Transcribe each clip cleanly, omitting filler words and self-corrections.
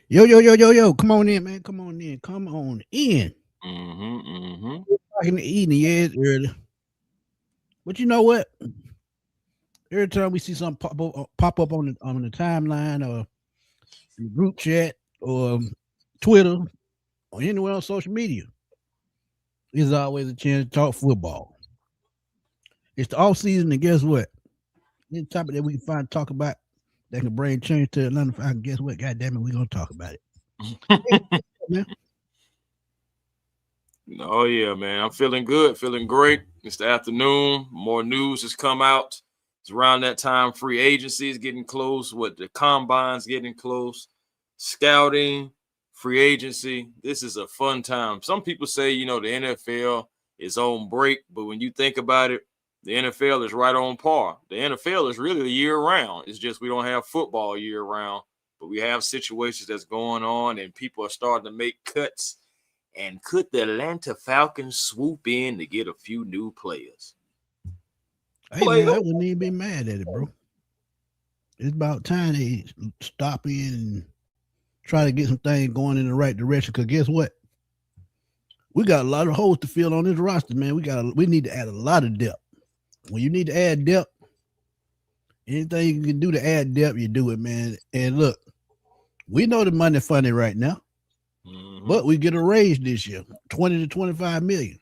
Yo, yo, yo, yo, yo. Come on in, man. Come on in. Come on in. Mm-hmm. Mm-hmm. Back in the evening, yeah, it's early. But you know what? Every time we see something pop up on the timeline or in the group chat or Twitter or anywhere on social media, there's always a chance to talk football. It's the off season, and guess what? Any topic that we can find to talk about that can bring change to Atlanta Falcons, guess what? God damn it, we're gonna talk about it. Yeah, Oh yeah, man. I'm feeling good, feeling great. It's the afternoon. More news has come out. It's around that time. Free agency is getting close. What the combine's getting close. Scouting, free agency. This is a fun time. Some people say, the NFL is on break, but when you think about it, the NFL is right on par. The NFL is really year round. It's just we don't have football year round, but we have situations that's going on, and people are starting to make cuts. And could the Atlanta Falcons swoop in to get a few new players? hey man, I wouldn't even be mad at it, bro. It's about time they stop in and try to get some things going in the right direction. Cause guess what? We got a lot of holes to fill on this roster, man. We need to add a lot of depth. When you need to add depth, anything you can do to add depth, you do it, man. And look, we know the money funny right now, but we get a raise this year, 20 to 25 million.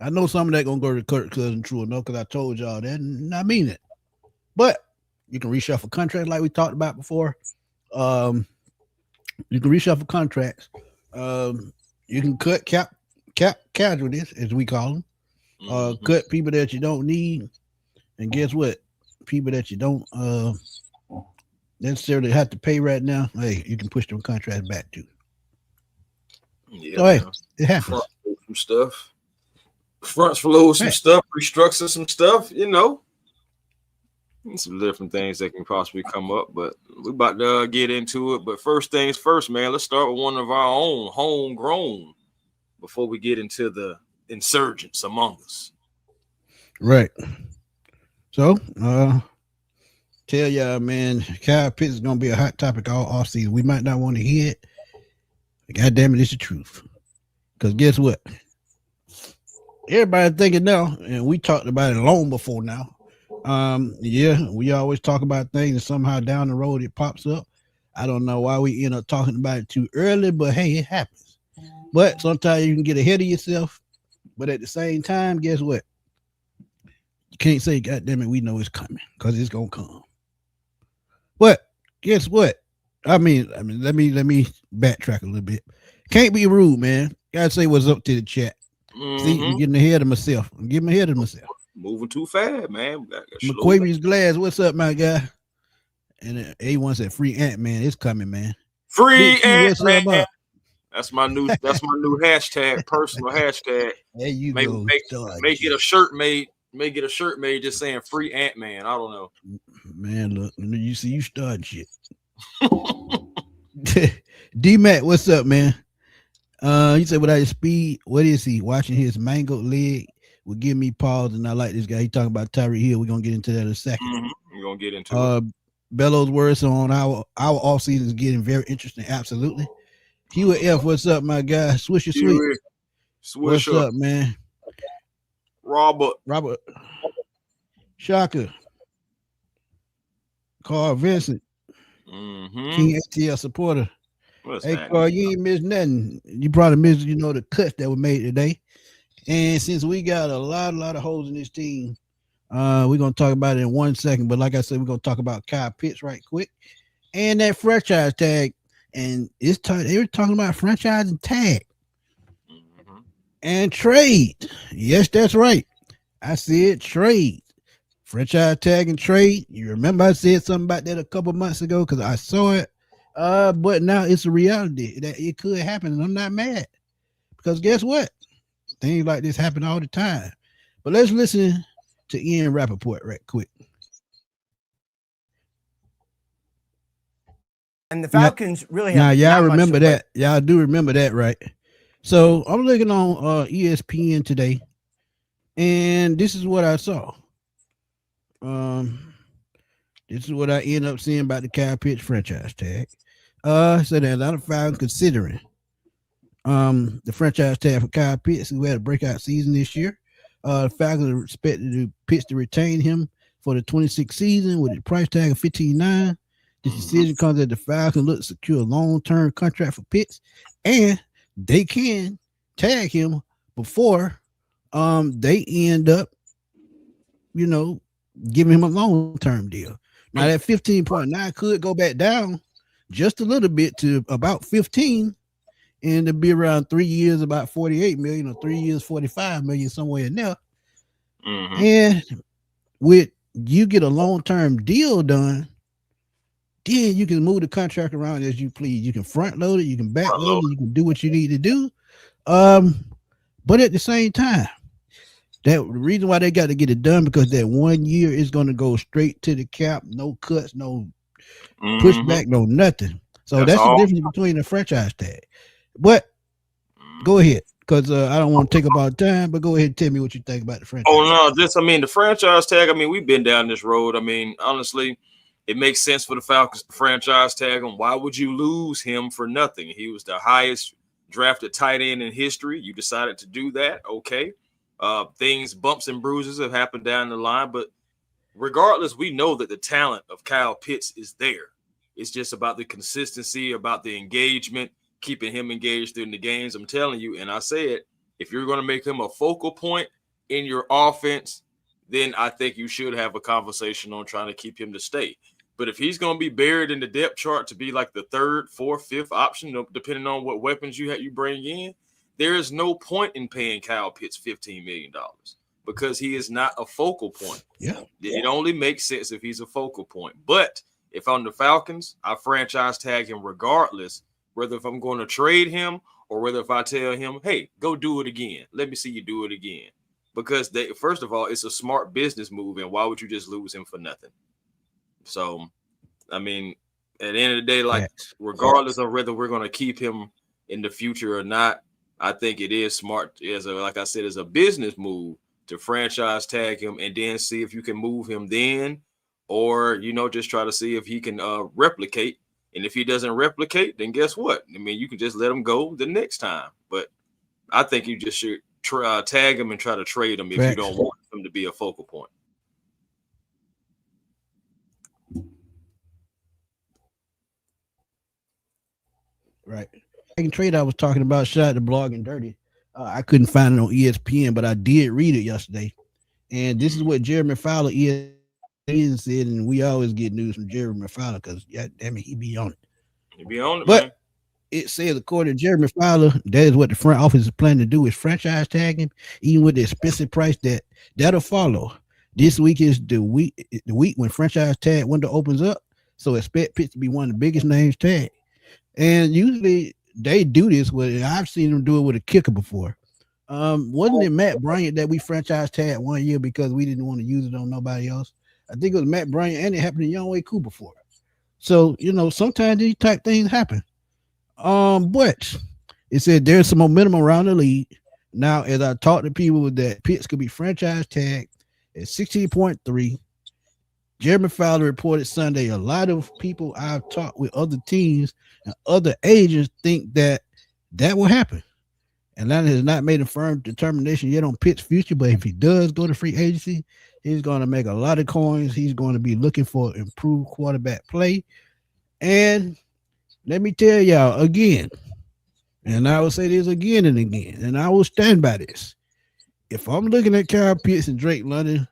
I know some of that gonna go to Kirk Cousins, true enough, because I told y'all that, and I mean it. But you can reshuffle contracts like we talked about before. You can reshuffle contracts. You can cut cap casualties, as we call them. Cut people that you don't need, and guess what? People that you don't necessarily have to pay right now. Hey, you can push them contracts back to. Yeah, So hey, man. it happens. Some stuff. Fronts flow some Hey, stuff, restructure some stuff, and some different things that can possibly come up. But we're about to get into it. But first things first, man, let's start with one of our own homegrown before we get into the insurgents among us. right. So tell y'all, man, Kyle Pitts is gonna be a hot topic all offseason. We might not want to hear it. But God damn it, it's the truth. Because guess what? Everybody thinking now, and we talked about it long before now. Yeah, we always talk about things and somehow down the road it pops up. I don't know why we end up talking about it too early, but hey, it happens. But sometimes you can get ahead of yourself. But at the same time, guess what? You can't say, God damn it, we know it's coming, because it's gonna come. But guess what? Let me backtrack a little bit. Can't be rude, man. Gotta say what's up to the chat. See, I'm Mm-hmm. getting ahead of myself. I'm getting ahead of myself. Moving too fast, man. We gotta slow down. McQuavious Glass, what's up, my guy? And A1 said, free Ant Man, it's coming, man. Big Free Q, Ant what's up, Man. up? That's my new hashtag, personal hashtag. There you Maybe go, make start may get shit. a shirt made. May get a shirt made just saying free Ant Man. I don't Man, look, you see, you starting shit. D Mac, what's up, man? He said, without his speed, what is he? Watching his mangled leg would give me pause, and I like this guy. He talking about Tyreek Hill. We're gonna get into that in a second. We're gonna get into it. Uh, Bellows words on our off season is getting very interesting. Absolutely. Hewitt F, what's up, my guy? Swisher Sweet, Huey, Swish what's up, up, man? Robert. Robert Shaka, Carl Vincent, Mm-hmm. King ATL supporter. What's Hey, happening? Carl, you ain't missed nothing. You probably missed, the cuts that were made today. And since we got a lot of holes in this team, we're gonna talk about it in 1 second. But like I said, we're gonna talk about Kyle Pitts right quick and that franchise tag. And they were talking about franchise and tag Mm-hmm. and trade. Yes, that's right. I said trade. Franchise tag and trade. You remember I said something about that a couple months ago because I saw it. But now it's a reality that it could happen, and I'm not mad because guess what? Things like this happen all the time. But let's listen to Ian Rappaport right quick. And the Now, Falcons really now have y'all not much to remember play. that. Y'all do remember that, right? So I'm looking on ESPN today, and this is what I saw. Um, this is what I end up seeing about the Kyle Pitts franchise tag. So the Atlanta Falcons considering the franchise tag for Kyle Pitts, who had a breakout season this year. The Falcons are expected to Pitts to retain him for the 26th season with a price tag of $15.9. This decision comes as the Falcons look to secure a long-term contract for Pitts, and they can tag him before they end up, giving him a long-term deal. Now that 15.9 could go back down just a little bit to about 15, and it'll be around 3 years, about 48 million, or 3 years, 45 million, somewhere in there. And with you get a long-term deal done, then you can move the contract around as you please. You can front load it, you can back load it, you can do what you need to do. But at the same time, that the reason why they got to get it done, because that 1 year is going to go straight to the cap, no cuts, no pushback, no nothing. So that's the difference between the franchise tag. But go ahead, because I don't want to take up our time, but go ahead and tell me what you think about the franchise. Oh, no, the franchise tag, we've been down this road. Honestly, it makes sense for the Falcons to franchise tag him. Why would you lose him for nothing? He was the highest drafted tight end in history. You decided to do that. Okay. Bumps and bruises have happened down the line, but regardless, we know that the talent of Kyle Pitts is there. It's just about the consistency, about the engagement, keeping him engaged in the games. I'm telling you, and I said, if you're going to make him a focal point in your offense, then I think you should have a conversation on trying to keep him to stay. But if he's going to be buried in the depth chart to be like the third, fourth, fifth option, depending on what weapons you bring in, there is no point in paying Kyle Pitts $15 million because he is not a focal point. Yeah. It only makes sense if he's a focal point. But if I'm the Falcons, I franchise tag him regardless, whether if I'm going to trade him or whether if I tell him, hey, go do it again. Let me see you do it again. Because first of all, it's a smart business move, and why would you just lose him for nothing? So, at the end of the day, regardless of whether we're going to keep him in the future or not, I think it is smart, as a business move to franchise tag him and then see if you can move him then, or, just try to see if he can replicate. And if he doesn't replicate, then guess what? You can just let him go the next time. But I think you just should tag him and try to trade him if you don't want him to be a focal point. Right. Trade I was talking about, shout out to Blog and Dirty. I couldn't find it on ESPN, but I did read it yesterday. And this is what Jeremy Fowler, ESPN, said, and we always get news from Jeremy Fowler because, he be on it. He be on it, but man. It says, according to Jeremy Fowler, that is what the front office is planning to do, is franchise tag him, even with the expensive price that'll follow. This week is the week when franchise tag window opens up, so expect Pitts to be one of the biggest names tagged. And usually they do this with, I've seen them do it with a kicker before. Wasn't it Matt Bryant that we franchise tagged 1 year because we didn't want to use it on nobody else? I think it was Matt Bryant, and it happened to Younghoe Koo before. So, sometimes these type things happen. But it said there's some momentum around the league. Now, as I talk to people that Pitts could be franchise tagged at 16.3, Jeremy Fowler reported Sunday a lot of people I've talked with, other teams and other agents, think that will happen. Atlanta has not made a firm determination yet on Pitts' future, but if he does go to free agency, he's going to make a lot of coins. He's going to be looking for improved quarterback play. And let me tell y'all again, and I will say this again and again, and I will stand by this. If I'm looking at Kyle Pitts and Drake London,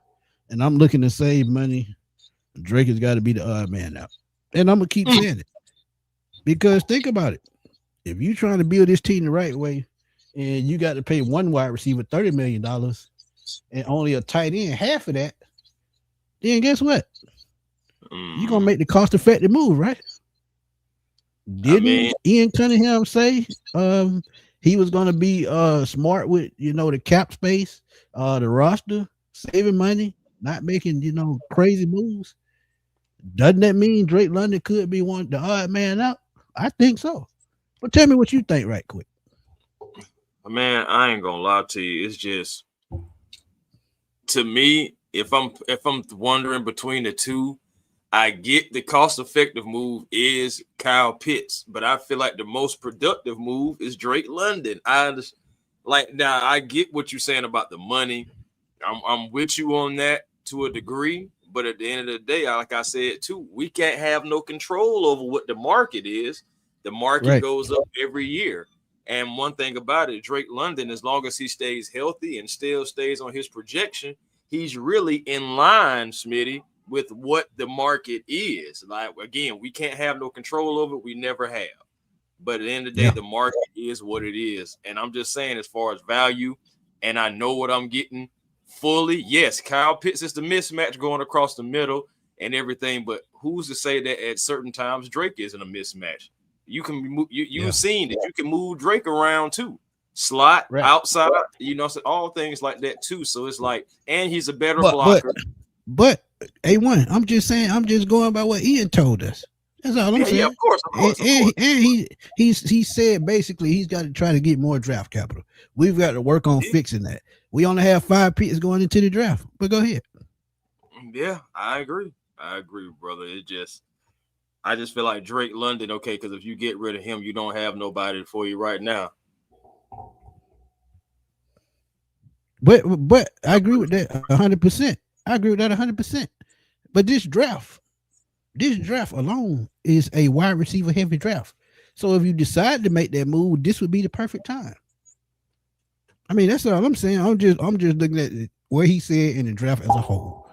and I'm looking to save money, Drake has got to be the odd man out. And I'm going to keep saying it. Because think about it. If you're trying to build this team the right way, and you got to pay one wide receiver $30 million and only a tight end half of that, then guess what? You're going to make the cost-effective move, right? Didn't Ian Cunningham say he was going to be smart with, the cap space, the roster, saving money, not making, crazy moves? Doesn't that mean Drake London could be the odd man out? I think so. But tell me what you think right quick. Man, I ain't gonna lie to you. It's just, to me, if I'm wondering between the two, I get the cost-effective move is Kyle Pitts, but I feel like the most productive move is Drake London. I understand. Like, now, I get what you're saying about the money. I'm with you on that to a degree, but at the end of the day, like I said too, we can't have no control over what the market is. The market goes up every year. And one thing about it, Drake London, as long as he stays healthy and still stays on his projection, he's really in line, Smitty, with what the market is. Like, again, we can't have no control over it. We never have. But at the end of the day, the market is what it is. And I'm just saying, as far as value, and I know what I'm getting fully, yes, Kyle Pitts is the mismatch going across the middle and everything. But who's to say that at certain times Drake isn't a mismatch? You can you've seen that you can move Drake around too, slot outside, all things like that too. So it's like, and he's a better blocker. But A1, I'm just saying, I'm just going by what Ian told us. That's all I'm saying. Yeah, of course. And he said basically he's got to try to get more draft capital. We've got to work on fixing that. We only have 5 picks going into the draft. But go ahead. Yeah, I agree, brother. I just feel like Drake London, okay, because if you get rid of him, you don't have nobody for you right now. But I agree with that 100%. I agree with that 100%. But this draft alone is a wide receiver heavy draft. So if you decide to make that move, this would be the perfect time. I mean, that's all I'm saying. I'm just looking at what he said in the draft as a whole.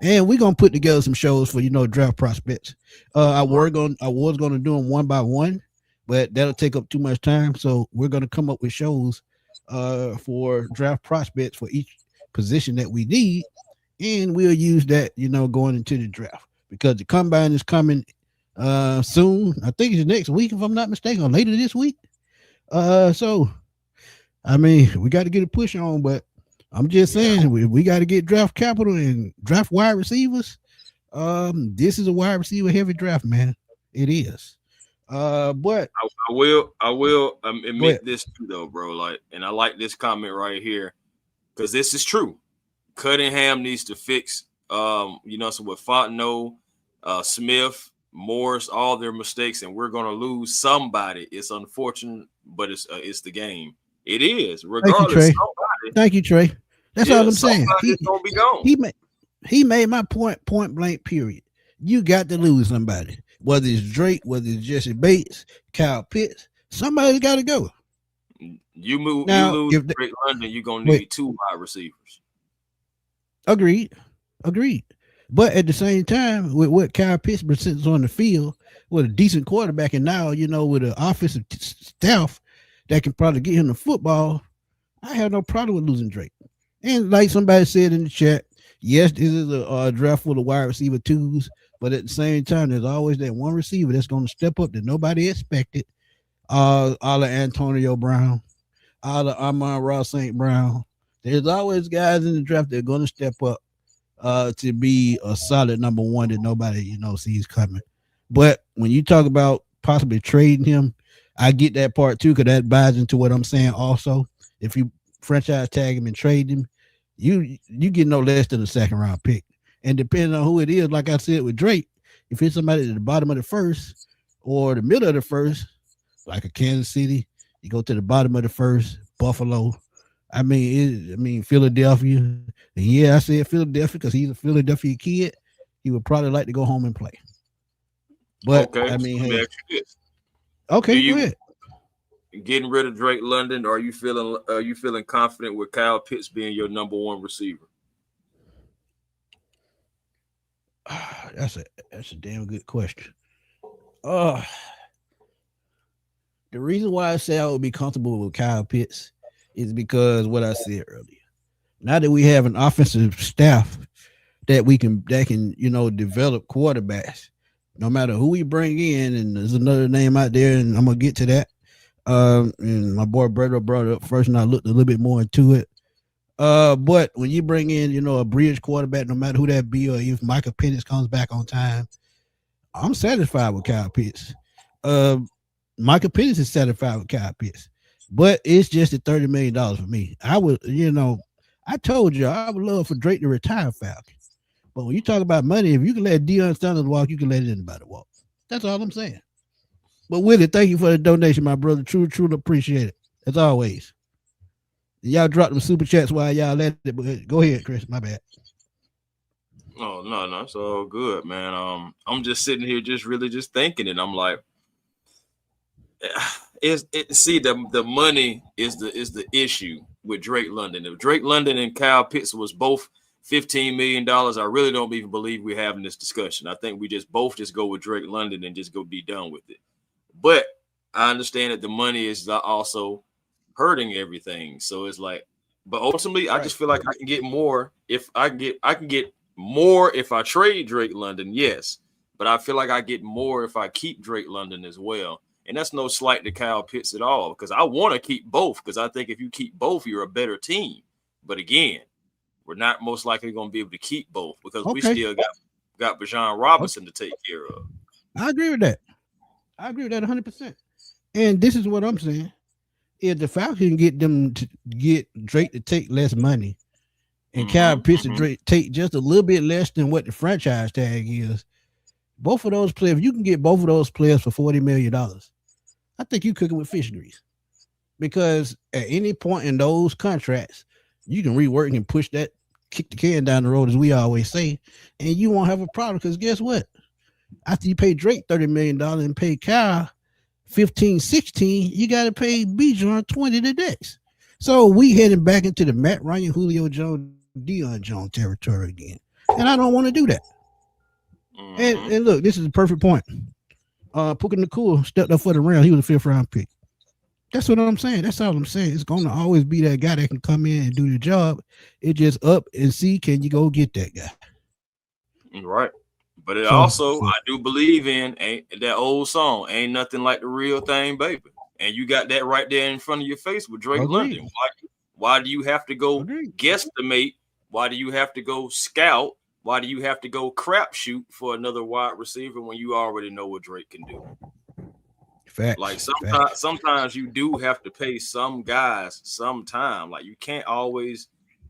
And we're gonna put together some shows for draft prospects. I was gonna do them one by one, but that'll take up too much time. So we're gonna come up with shows for draft prospects for each position that we need, and we'll use that going into the draft, because the combine is coming soon. I think it's next week, if I'm not mistaken, or later this week. So I mean, we got to get a push on, but I'm just saying we got to get draft capital and draft wide receivers. This is a wide receiver heavy draft, man. It is. But I will admit this too, though, bro. Like, and I like this comment right here, because this is true. Cunningham needs to fix, so with Fontenot, Smith, Morris, all their mistakes, and we're gonna lose somebody. It's unfortunate, but it's the game. It is, regardless. Thank you, Trey. That's all I'm saying. He's gonna be gone. He made my point blank. Period. You got to lose somebody, whether it's Drake, whether it's Jesse Bates, Kyle Pitts. Somebody's got to go. You lose Drake London, you're gonna need 2 wide receivers. Agreed. But at the same time, with what Kyle Pitts presents on the field, with a decent quarterback, and now with an offensive staff that can probably get him the football, I have no problem with losing Drake. And like somebody said in the chat, yes, this is a draft full of wide receiver 2s, but at the same time, there's always that one receiver that's going to step up that nobody expected. A la Antonio Brown, a la Amon-Ra St. Brown. There's always guys in the draft that are going to step up to be a solid number 1 that nobody sees coming. But when you talk about possibly trading him, I get that part too, because that buys into what I'm saying also. If you franchise tag him and trade him, you get no less than a 2nd round pick. And depending on who it is, like I said with Drake, if it's somebody at the bottom of the 1st or the middle of the 1st, like a Kansas City, you go to the bottom of the 1st, Buffalo. I mean Philadelphia. And yeah, I said Philadelphia because he's a Philadelphia kid. He would probably like to go home and play. But okay, I mean, hey, okay, go ahead. Getting rid of Drake London, are you feeling confident with Kyle Pitts being your number 1 receiver? That's a damn good question. The reason why I say I would be comfortable with Kyle Pitts is because what I said earlier. Now that we have an offensive staff that can develop quarterbacks, no matter who we bring in, and there's another name out there, and I'm gonna get to that. And my boy Berto brought it up first, and I looked a little bit more into it. But when you bring in, a bridge quarterback, no matter who that be, or if Michael Penix comes back on time, I'm satisfied with Kyle Pitts. Michael Penix is satisfied with Kyle Pitts, but it's just at $30 million for me. I would, I told you I would love for Drake to retire Falcons, But when you talk about money, if you can let Deion Sanders walk, you can let anybody walk. That's all I'm saying. But Willie, thank you for the donation, my brother. Truly appreciate it. As always. Y'all dropped them super chats while y'all let it. But go ahead, Chris. My bad. Oh no, it's all good, man. I'm just sitting here, just really just thinking, and I'm like, see the money is the issue with Drake London. If Drake London and Kyle Pitts was both $15 million, I really don't even believe we're having this discussion. I think we just go with Drake London and just go be done with it. But I understand that the money is also hurting everything. So it's like, but ultimately, I just feel like I can get more if I can get more if I trade Drake London, yes. But I feel like I get more if I keep Drake London as well. And that's no slight to Kyle Pitts at all, because I want to keep both, because I think if you keep both, you're a better team. But again, we're not most likely going to be able to keep both, because we still got Bijan Robinson to take care of. I agree with that. 100%. And this is what I'm saying. If the Falcons get them to get Drake to take less money and Kyle Pitts to Drake take just a little bit less than what the franchise tag is, both of those players, if you can get both of those players for $40 million, I think you cooking with fish grease. Because at any point in those contracts, you can rework and push that, kick the can down the road, as we always say, and you won't have a problem. Because guess what? After you pay Drake $30 million and pay Kyle 15, 16, you got to pay Bijan 20 the next. So we heading back into the Matt Ryan, Julio Jones, Deion Jones territory again. And I don't want to do that. And look, this is a perfect point. Puka Nacua stepped up for the round. He was a 5th round pick. That's what I'm saying. That's all I'm saying. It's going to always be that guy that can come in and do the job. It just up and see, can you go get that guy? Right. But it also, I do believe in that old song, ain't nothing like the real thing, baby. And you got that right there in front of your face with Drake London. Why do you have to go guesstimate? Why do you have to go scout? Why do you have to go crapshoot for another wide receiver when you already know what Drake can do? Facts. Like sometimes you do have to pay some guys some time. Like you can't always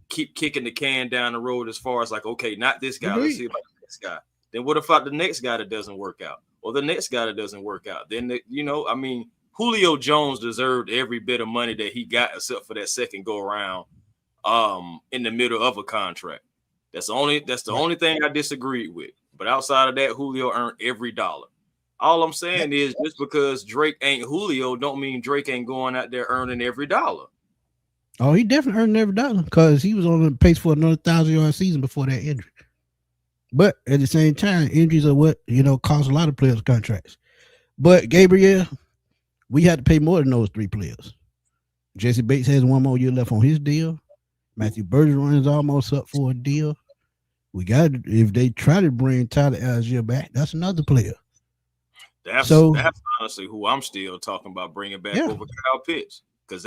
keep kicking the can down the road as far as like, okay, not this guy. Let's see about the next guy. Then what about the next guy that doesn't work out? Or the next guy that doesn't work out? Then, Julio Jones deserved every bit of money that he got except for that second go around in the middle of a contract. That's the only thing I disagreed with. But outside of that, Julio earned every dollar. All I'm saying is just because Drake ain't Julio don't mean Drake ain't going out there earning every dollar. Oh, he definitely earned every dollar because he was on the pace for another 1,000-yard season before that injury. But at the same time, injuries are what, cost a lot of players contracts. But Gabriel, we had to pay more than those 3 players. Jesse Bates has 1 more year left on his deal. Matthew Bergeron is almost up for a deal. If they try to bring Tyler Algier back, that's another player. That's honestly who I'm still talking about bringing back over Kyle Pitts. Because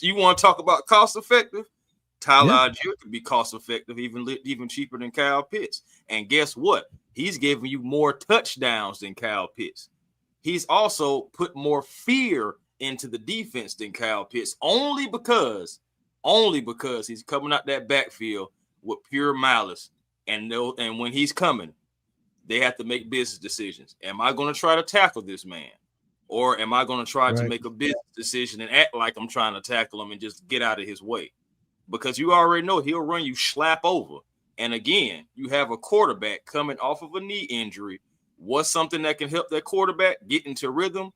you want to talk about cost effective? Tyler Algier could be cost effective, even cheaper than Kyle Pitts. And guess what? He's giving you more touchdowns than Kyle Pitts. He's also put more fear into the defense than Kyle Pitts, only because he's coming out that backfield with pure malice. And when he's coming, they have to make business decisions. Am I going to try to tackle this man? Or am I going to try to make a business decision and act like I'm trying to tackle him and just get out of his way? Because you already know he'll run you slap over. And again, you have a quarterback coming off of a knee injury. What's something that can help that quarterback get into rhythm?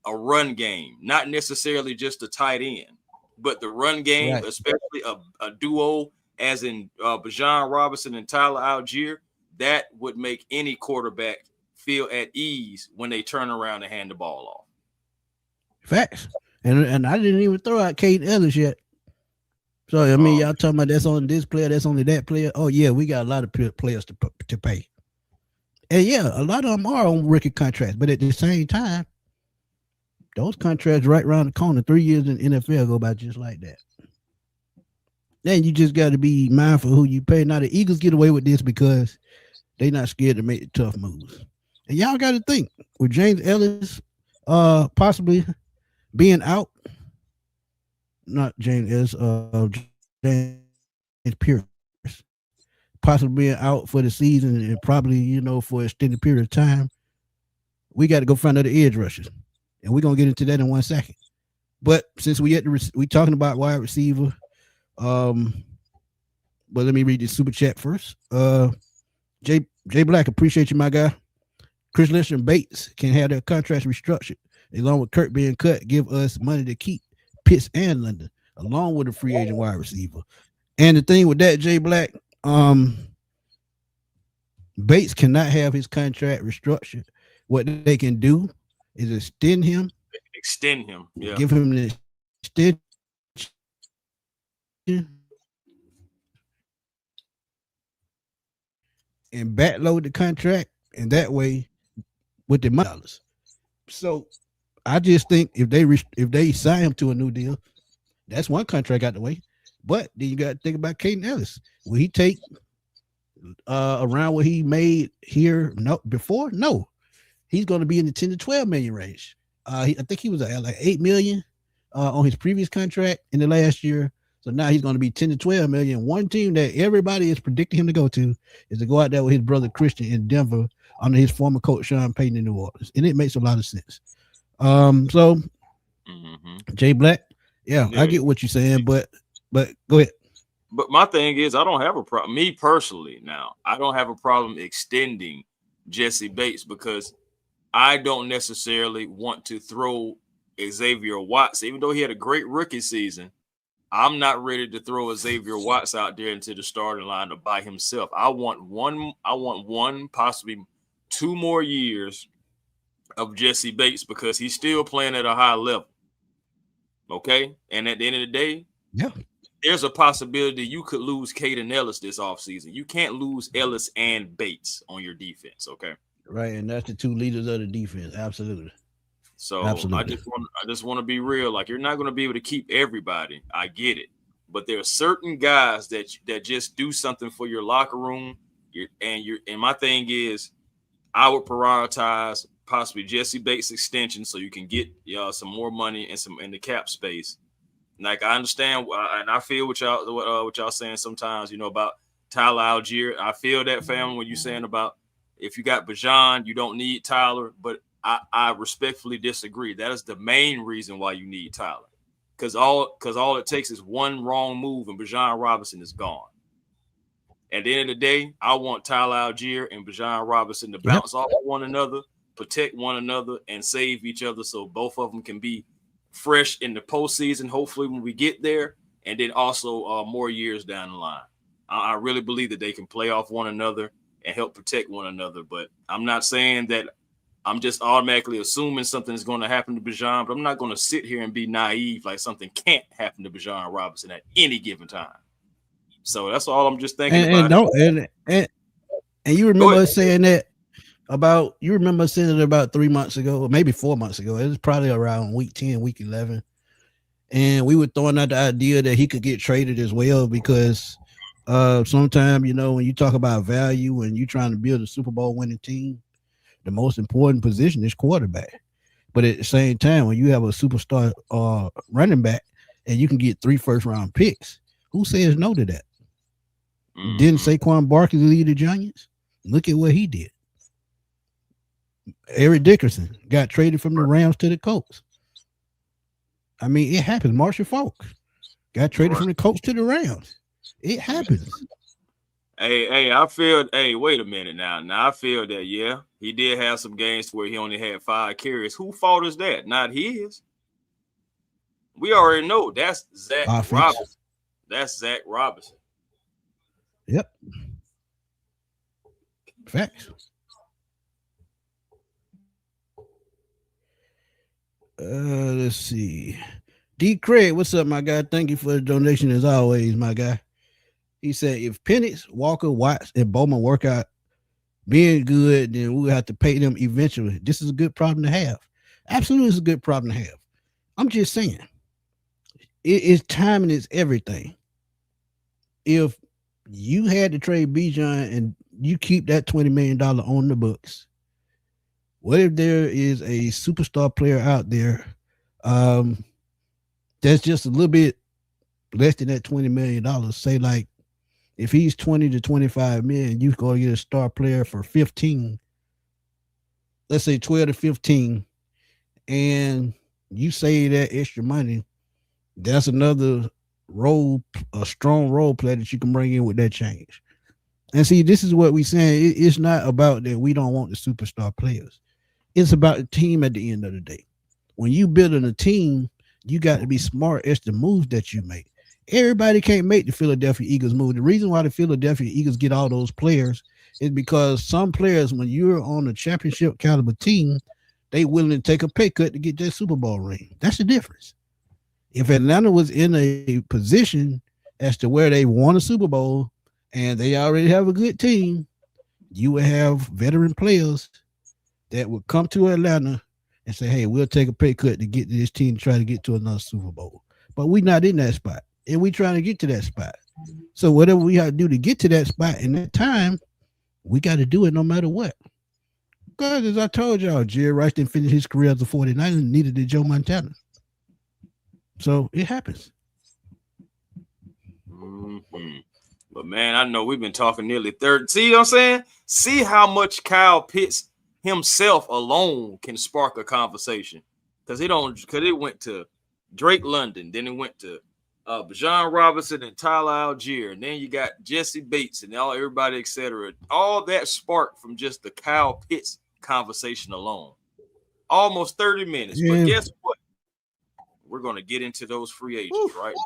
A run game, not necessarily just a tight end, but the run game, especially a duo as in Bijan Robinson and Tyler Algier, that would make any quarterback feel at ease when they turn around and hand the ball off. Facts. And I didn't even throw out Kate Ellis yet. So, y'all talking about that's on this player, that's only that player. Oh, yeah, we got a lot of players to pay. And, yeah, a lot of them are on rookie contracts. But at the same time, those contracts right around the corner, 3 years in the NFL go by just like that. Then you just got to be mindful of who you pay. Now, the Eagles get away with this because they're not scared to make the tough moves. And y'all got to think, with James Ellis possibly being out, not James Ellis, James Pierce possibly being out for the season and probably, for an extended period of time, we got to go find other edge rushers. And we're going to get into that in 1 second. But since we talking about wide receiver, but let me read this super chat first. Jay Black, appreciate you, my guy. Chris Lynch and Bates can have their contracts restructured, along with Kirk being cut, give us money to keep Pitts and London, along with a free agent wide receiver. And the thing with that, Jay Black, Bates cannot have his contract restructured. What they can do is extend him, yeah, give him an extension, and backload the contract, and that way, with the money. So, I just think if they sign him to a new deal, that's one contract out the way. But then you got to think about Caden Ellis. Will he take around what he made here? No, before? No. He's going to be in the 10 to 12 million range. I think he was at like 8 million on his previous contract in the last year. So now he's going to be 10 to 12 million. One team that everybody is predicting him to go to is to go out there with his brother Christian in Denver under his former coach Sean Payton in New Orleans. And it makes a lot of sense. So Jay Black, yeah, I get what you're saying, but go ahead. But my thing is, I don't have a problem. Me personally, now, I don't have a problem extending Jesse Bates because I don't necessarily want to throw Xavier Watts, even though he had a great rookie season. I'm not ready to throw Xavier Watts out there into the starting lineup by himself. I want one, possibly 2 more years of Jesse Bates because he's still playing at a high level. Okay? And at the end of the day, yeah, there's a possibility you could lose Caden Ellis this offseason. You can't lose Ellis and Bates on your defense, okay? Right, and that's the 2 leaders of the defense. Absolutely. So absolutely. I just want to be real. Like, you're not going to be able to keep everybody. I get it. But there are certain guys that just do something for your locker room. And my thing is, I would prioritize possibly Jesse Bates extension so you can get some more money and some in the cap space. Like, I understand and I feel what y'all saying sometimes, about Tyler Algier. I feel that, family, when you're saying about if you got Bijan, you don't need Tyler. But I respectfully disagree. That is the main reason why you need Tyler. Because all it takes is one wrong move and Bijan Robinson is gone. At the end of the day, I want Tyler Algier and Bijan Robinson to bounce off one another, protect one another, and save each other so both of them can be fresh in the postseason, hopefully when we get there, and then also more years down the line. I really believe that they can play off one another and help protect one another. But I'm not saying that I'm just automatically assuming something is going to happen to Bijan, but I'm not going to sit here and be naive like something can't happen to Bijan Robinson at any given time. So that's all I'm just thinking about. And you remember us saying that about 3 months ago, or maybe 4 months ago. It was probably around week 10, week 11. And we were throwing out the idea that he could get traded as well because sometimes, when you talk about value and you're trying to build a Super Bowl winning team, the most important position is quarterback. But at the same time, when you have a superstar running back and you can get 3 first-round picks, who says no to that? Didn't Saquon Barkley lead the Giants? Look at what he did. Eric Dickerson got traded from the Rams to the Colts. I mean, it happens. Marshall Faulk got traded from the Colts to the Rams. It happens. Hey, wait a minute now. Now I feel that, yeah, he did have some games where he only had 5 carries. Who fault is that? Not his. We already know that's Zach Robinson. That's Zach Robinson. Yep. Facts. Let's see. D. Craig, what's up, my guy? Thank you for the donation as always, my guy. He said, if Penix, Walker, Watts, and Bowman work out being good, then we'll have to pay them eventually. This is a good problem to have. Absolutely, it's a good problem to have. I'm just saying, timing is everything. If you had to trade Bijan and you keep that $20 million on the books, what if there is a superstar player out there that's just a little bit less than that $20 million, say like If he's 20 to 25 million, you go get a star player for 15. Let's say 12 to 15, and you save that extra money. That's another role, a strong role player that you can bring in with that change. And see, this is what we saying. It's not about that we don't want the superstar players. It's about the team at the end of the day. When you building a team, you got to be smart as the moves that you make. Everybody can't make the Philadelphia Eagles move. The reason why the Philadelphia Eagles get all those players is because some players, when you're on a championship caliber team, they willing to take a pay cut to get their Super Bowl ring. That's the difference. If Atlanta was in a position as to where they won a Super Bowl and they already have a good team, you would have veteran players that would come to Atlanta and say, hey, we'll take a pay cut to get to this team to try to get to another Super Bowl. But we're not in that spot. And we trying to get to that spot. So whatever we have to do to get to that spot in that time, we got to do it no matter what. Because as I told y'all, Jerry Rice didn't finish his career as a 49er, neither did Joe Montana. So it happens. Mm-hmm. But man, I know we've been talking nearly 30. See what I'm saying? See how much Kyle Pitts himself alone can spark a conversation. Because it went to Drake London, then it went to Bijan Robinson and Tyler Algier, and then you got Jesse Bates and everybody, etc. All that sparked from just the Kyle Pitts conversation alone. Almost 30 minutes. Yeah. But guess what? We're gonna get into those free agents, right?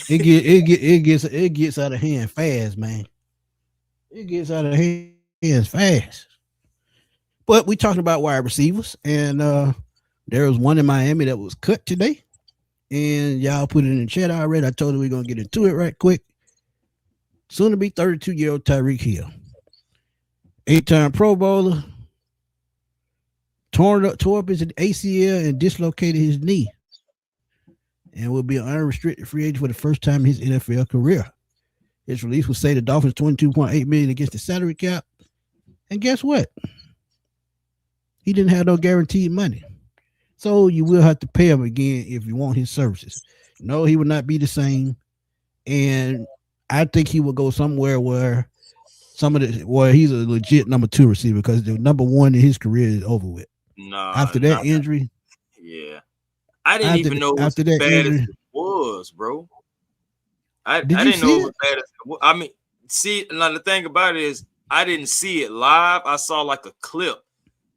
It gets out of hand fast, man. It gets out of hands fast. But we talking about wide receivers, and there was one in Miami that was cut today. And y'all put it in the chat already. I told you we're going to get into it right quick. Soon to be 32-year-old Tyreek Hill. 8-time Pro Bowler. Tore up his ACL and dislocated his knee. And will be an unrestricted free agent for the first time in his NFL career. His release will say the Dolphins $22.8 million against the salary cap. And guess what? He didn't have no guaranteed money. So you will have to pay him again if you want his services. No, he will not be the same. And I think he will go somewhere where he's a legit number 2 receiver, because the number 1 in his career is over with. Nah, after that injury. Yeah. I didn't even know as bad as it was, bro. I didn't know it was bad as it was. I mean, see, now the thing about it is I didn't see it live. I saw like a clip.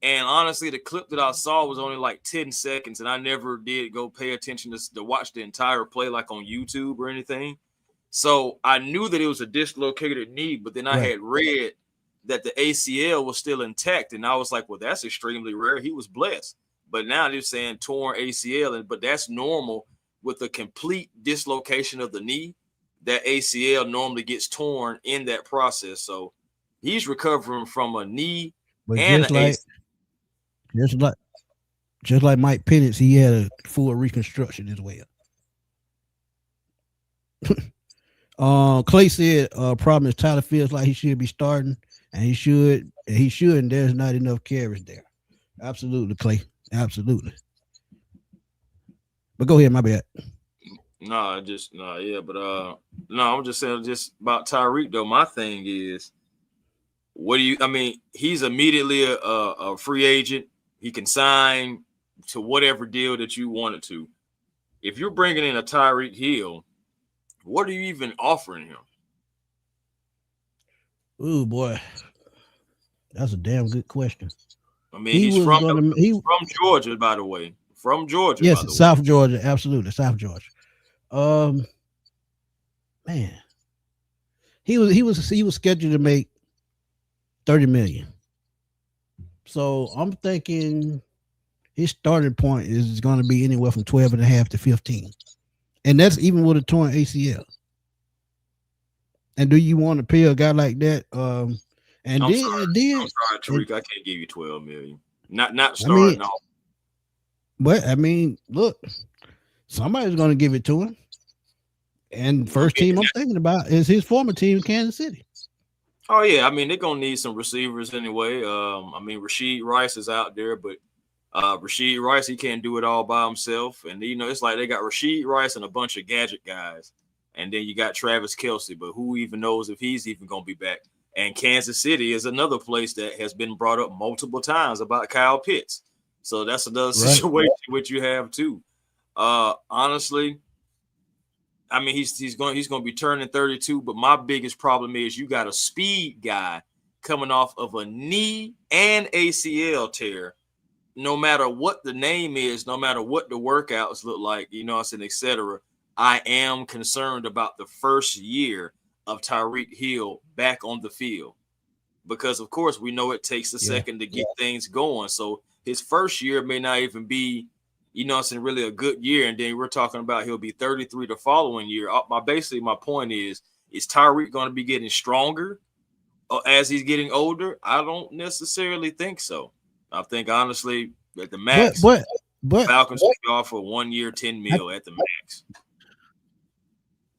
And honestly, the clip that I saw was only like 10 seconds, and I never did go pay attention to watch the entire play like on YouTube or anything. So I knew that it was a dislocated knee, but then I had read that the ACL was still intact, and I was like, well, that's extremely rare. He was blessed. But now they're saying torn ACL, but that's normal with a complete dislocation of the knee. That ACL normally gets torn in that process. So he's recovering from a knee and an ACL. Just like Mike Penix, he had a full reconstruction as well. Clay said problem is Tyler feels like he should be starting, and he should, and there's not enough carries there. Absolutely, Clay. Absolutely. But go ahead, my bad. I'm just saying just about Tyreek though. My thing is, he's immediately a free agent. He can sign to whatever deal that you wanted to. If you're bringing in a Tyreek Hill, what are you even offering him? Oh boy, that's a damn good question. I mean, he's from Georgia, by the way. From Georgia, yes, South Georgia, absolutely, South Georgia. Man, he was scheduled to make $30 million. So I'm thinking his starting point is going to be anywhere from 12.5 to 15. And that's even with a torn ACL. And do you want to pay a guy like that? I'm sorry, Tyreek, I can't give you $12 million. Not starting off. But I mean, look, somebody's going to give it to him. And first team I'm thinking about is his former team, Kansas City. Oh, yeah. I mean, they're going to need some receivers anyway. Rashid Rice is out there, but Rashid Rice, he can't do it all by himself. And, it's like they got Rashid Rice and a bunch of gadget guys. And then you got Travis Kelce, but who even knows if he's even going to be back? And Kansas City is another place that has been brought up multiple times about Kyle Pitts. So that's another situation which you have too. Honestly, I mean, he's going to be turning 32, but my biggest problem is you got a speed guy coming off of a knee and ACL tear. No matter what the name is, no matter what the workouts look like, you know, et cetera, I am concerned about the first year of Tyreek Hill back on the field, because of course we know it takes a second to get things going. So his first year may not even be, you know, really a good year. And then we're talking about he'll be 33 the following year. My point is Tyreek going to be getting stronger as he's getting older? I don't necessarily think so. I think honestly at the max, but Falcons will offer 1 year, $10 million at the max.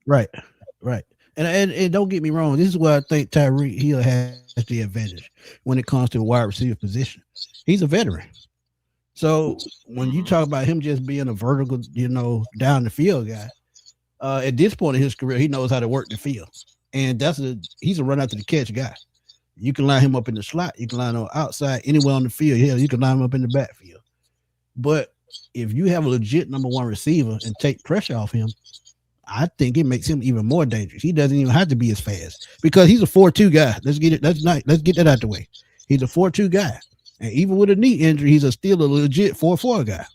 Right. And don't get me wrong, this is where I think Tyreek Hill has the advantage when it comes to the wide receiver position. He's a veteran. So when you talk about him just being a vertical, you know, down the field guy, at this point in his career, he knows how to work the field. And he's a run after the catch guy. You can line him up in the slot, you can line him outside, anywhere on the field. Yeah, you can line him up in the backfield. But if you have a legit number one receiver and take pressure off him, I think it makes him even more dangerous. He doesn't even have to be as fast because he's a 4.2 guy. Let's get that out the way. He's a 4.2 guy. And even with a knee injury, he's still a legit 4.4 guy.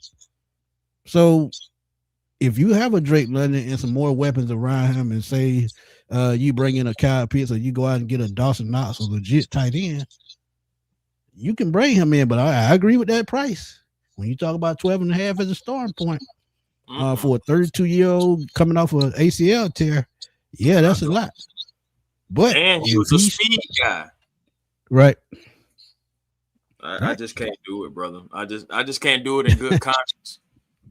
So if you have a Drake London and some more weapons around him, and say you bring in a Kyle Pitts or you go out and get a Dawson Knox, a legit tight end, you can bring him in. But I agree with that price. When you talk about 12.5 as a starting point for a 32-year-old coming off of an ACL tear, yeah, that's a lot. But and he was a speed guy. Right. I just can't do it, brother. I just can't do it in good conscience.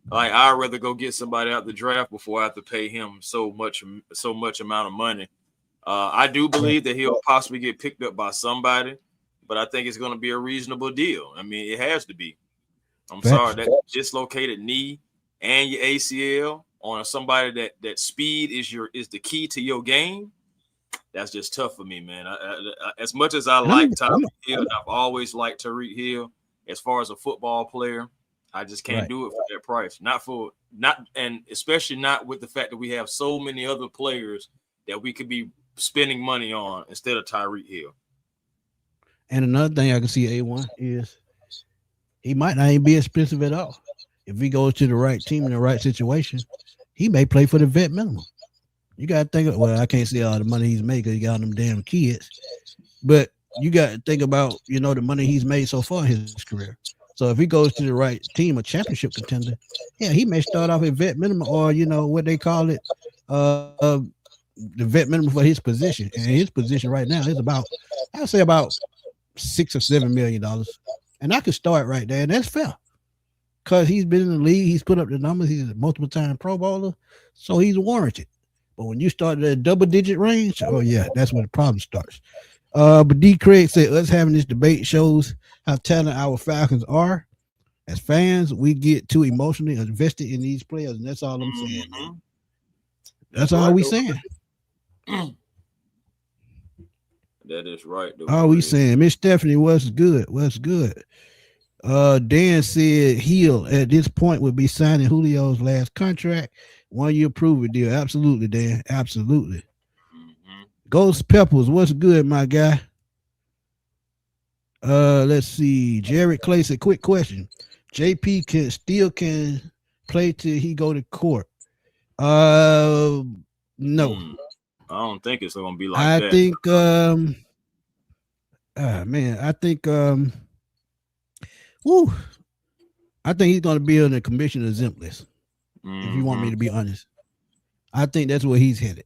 Like, I'd rather go get somebody out the draft before I have to pay him so much amount of money. I do believe that he'll possibly get picked up by somebody, but I think it's going to be a reasonable deal. I mean, it has to be. I'm sorry, that dislocated knee and your ACL on somebody that speed is the key to your game. That's just tough for me, man. As much as I like Tyreek Hill, I've always liked Tyreek Hill as far as a football player. I just can't do it for that price. And especially not with the fact that we have so many other players that we could be spending money on instead of Tyreek Hill. And another thing I can see A1 is he might not even be expensive at all. If he goes to the right team in the right situation, he may play for the vet minimum. You got to think of, well, I can't see all the money he's made because he got all them damn kids. But you got to think about, you know, the money he's made so far in his career. So if he goes to the right team, a championship contender, yeah, he may start off at vet minimum, or, you know, what they call it, the vet minimum for his position. And his position right now is about, I'll say about $6 or $7 million. And I could start right there, and that's fair. Because he's been in the league, he's put up the numbers, he's a multiple time Pro Bowler, so he's warranted. But when you start at a double-digit range, oh yeah, that's where the problem starts. But D. Craig said us having this debate shows how talented our Falcons are. As fans, we get too emotionally invested in these players, and that's all I'm saying, man. That's all we saying. That is right. All we saying. Miss Stephanie, what's good? What's good? Dan said Hill at this point would be signing Julio's last contract. 1 year prove-it deal. Absolutely, Dan. Absolutely. Ghost Peppers, what's good, my guy? Let's see. Jared Clay said, quick question. JP can play till he go to court. No. I don't think it's gonna be like that. I think I think he's gonna be on the commissioner exempt list. If you want me to be honest. I think that's where he's headed.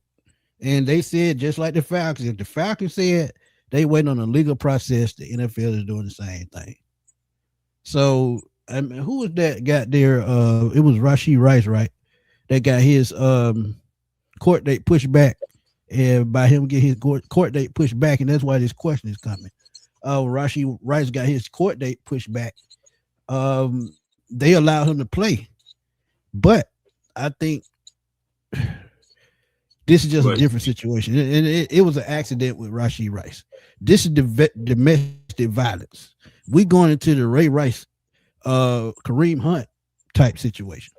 And they said, just like the Falcons, if the Falcons said they waiting on a legal process, the NFL is doing the same thing. So, I mean, who was that got there? It was Rashee Rice, right? That got his court date pushed back, and by him getting his court date pushed back, and that's why this question is coming. Rashee Rice got his court date pushed back. They allowed him to play, but I think This is just a different situation, and it was an accident with Rashee Rice. This is domestic violence. We going into the Ray Rice, Kareem Hunt type situation.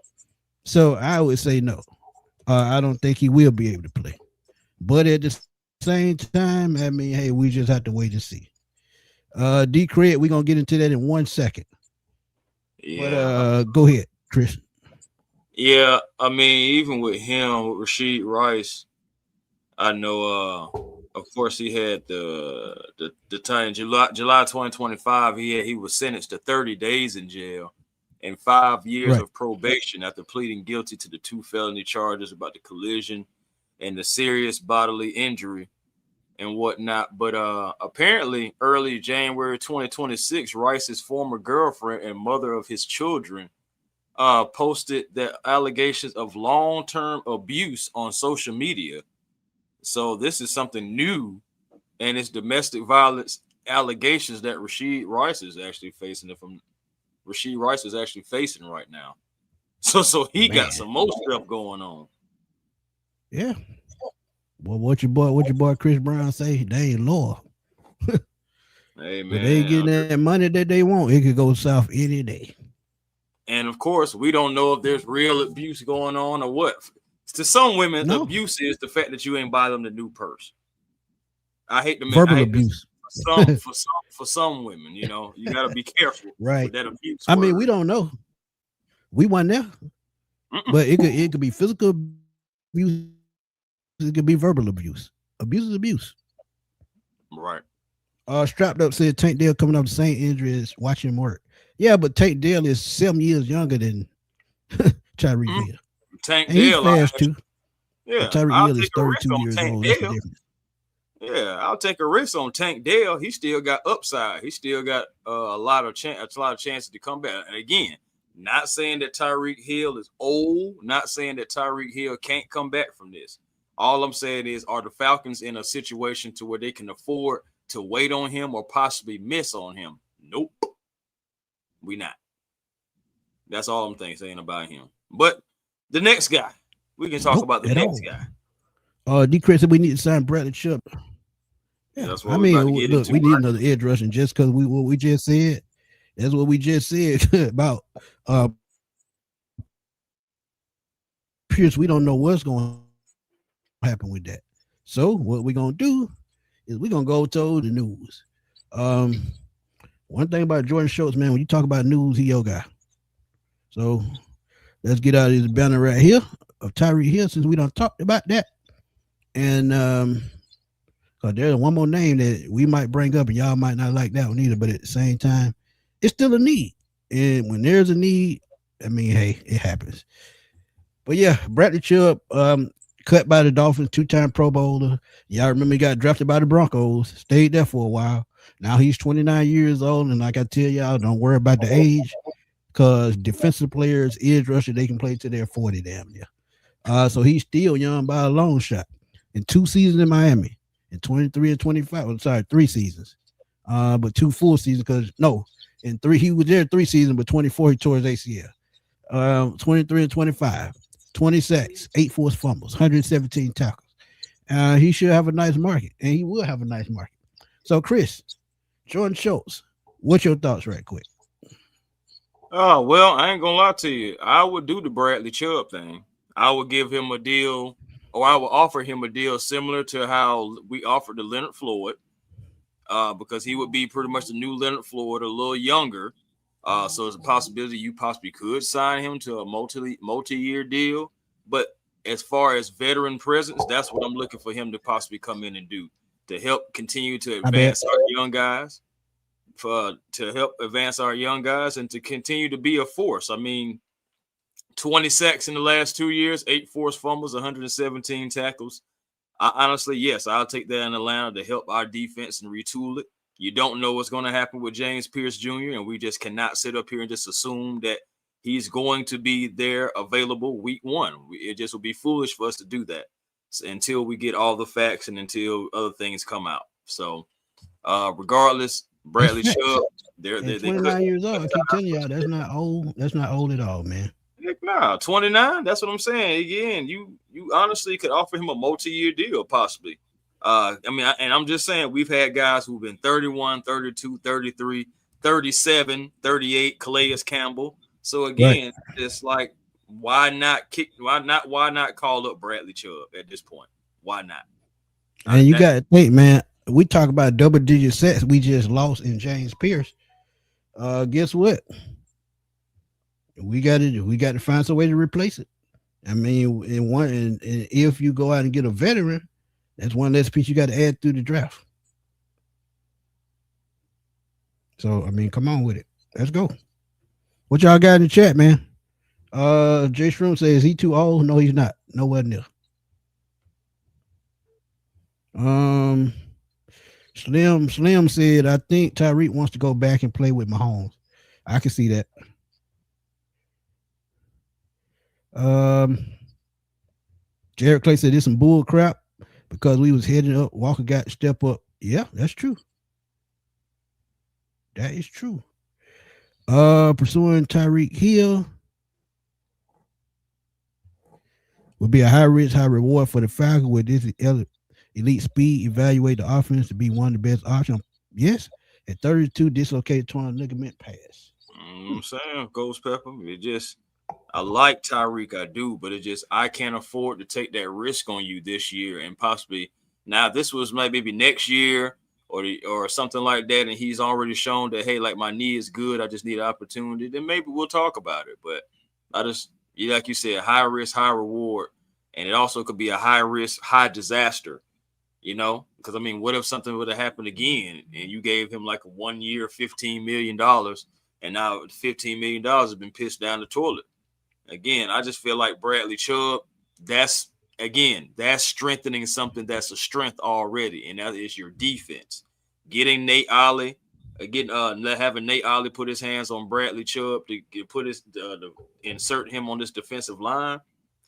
So I would say no. I don't think he will be able to play. But at the same time, I mean, hey, we just have to wait and see. D Craig, we're gonna get into that in 1 second. Yeah. But go ahead, Chris. Yeah, I mean, even with him, with Rashee Rice, I know of course he had the time July 2025, he was sentenced to 30 days in jail and 5 years of probation after pleading guilty to the 2 felony charges about the collision and the serious bodily injury and whatnot. But apparently early January 2026, Rice's former girlfriend and mother of his children posted the allegations of long-term abuse on social media. So this is something new, and it's domestic violence allegations that Rashee Rice is actually facing right now. So he got some more stuff going on. Yeah. Well, what your boy Chris Brown say? They ain't loyal. Hey man, but they getting that money that they want. It could go south any day. And of course, we don't know if there's real abuse going on or what. To some women, abuse is the fact that you ain't buy them the new purse. I hate the verbal abuse. For some women, you know, you got to be careful. Right. With that abuse. I mean, we don't know. We weren't there, but it could be physical abuse. It could be verbal abuse. Abuse is abuse. Right. Strapped Up said Tank Dell coming off the same injury as watching him work. Yeah, but Tank Dell is 7 years younger than Tyreek Hill. Tank Dell, fast too. Yeah, Tyreek Hill is 32 years old. That's the difference. Yeah, I'll take a risk on Tank Dell. He still got upside. He still got a lot of chances to come back. And again, not saying that Tyreek Hill is old. Not saying that Tyreek Hill can't come back from this. All I'm saying is, are the Falcons in a situation to where they can afford to wait on him or possibly miss on him? Nope, we not. That's all I'm saying about him. But the next guy, we can talk about the next guy. D. Chris said we need to sign Bradley Chubb. Yeah, that's what we need another edge rushing just because what we just said. That's what we just said about Pierce. We don't know what's going to happen with that. So what we're gonna do is we're gonna go to the news. One thing about Jordan Schultz, man, when you talk about news, he your guy. So let's get out of this banner right here of Tyreek Hill since we don't talk about that. And because there's one more name that we might bring up and y'all might not like that one either, but at the same time, it's still a need. And when there's a need, I mean, hey, it happens. But yeah, Bradley Chubb, cut by the Dolphins, 2-time Pro Bowler. Y'all remember he got drafted by the Broncos, stayed there for a while. Now he's 29 years old, and like I tell y'all, don't worry about the age, because defensive players, edge rusher, they can play till they're 40 damn near. So he's still young by a long shot. In 2 seasons in Miami, in 23 and 25. I'm sorry, 3 seasons. But 2 full seasons, because in 3 he was there 3 seasons, but 24 he tore his ACL. 23 and 25, 20 sacks, 8 forced fumbles, 117 tackles. He should have a nice market, and he will have a nice market. So, Chris, Jordan Schultz, what's your thoughts right quick? Oh, well, I ain't gonna lie to you. I would do the Bradley Chubb thing. I would give him a deal, or I would offer him a deal similar to how we offered to Leonard Floyd, because he would be pretty much the new Leonard Floyd, a little younger. So there's a possibility you possibly could sign him to a multi-year deal. But as far as veteran presence, that's what I'm looking for him to possibly come in and do to help continue to advance our young guys, and to continue to be a force. I mean, 20 sacks in the last 2 years, 8 forced fumbles, 117 tackles. Honestly, yes, I'll take that in Atlanta to help our defense and retool it. You don't know what's going to happen with James Pierce Jr., and we just cannot sit up here and just assume that he's going to be there available week 1. It just would be foolish for us to do that until we get all the facts and until other things come out. So, regardless, Bradley Chubb, they're 29 years old. I keep telling y'all, that's not old. That's not old at all, man. Heck no, 29. That's what I'm saying. Again, you honestly could offer him a multi-year deal, possibly. I'm just saying, we've had guys who've been 31, 32, 33, 37, 38, Calais Campbell. So again, it's like, why not call up Bradley Chubb at this point? Why not? And you got to think, man, we talk about double-digit sacks we just lost in James Pierce. Guess what? We got to find some way to replace it. I mean, and if you go out and get a veteran, that's one less piece you got to add through the draft. So, I mean, come on with it. Let's go. What y'all got in the chat, man? Jay Shroom says, is he too old? No, he's not. Nowhere near. Slim said, I think Tyreek wants to go back and play with Mahomes. I can see that. Jared Clay said, this some bull crap because we was heading up. Walker got to step up. Yeah, that's true. That is true. Pursuing Tyreek Hill would be a high risk, high reward for the Falcons with this elite speed. Evaluate the offense to be one of the best options. Yes, at 32, dislocated torn ligament pass. I'm saying, Ghost Pepper. I like Tyreek, I do, but I can't afford to take that risk on you this year and possibly now. This was maybe next year or something like that, and he's already shown that, hey, like, my knee is good, I just need an opportunity. Then maybe we'll talk about it. But like you said, high risk, high reward, and it also could be a high risk, high disaster. Because I mean, what if something would have happened again and you gave him like a 1 year, $15 million, and now $15 million has been pissed down the toilet? Again, I just feel like Bradley Chubb, that's strengthening something that's a strength already, and that is your defense. Getting Nate Ollie, having Nate Ollie put his hands on Bradley Chubb to insert him on this defensive line.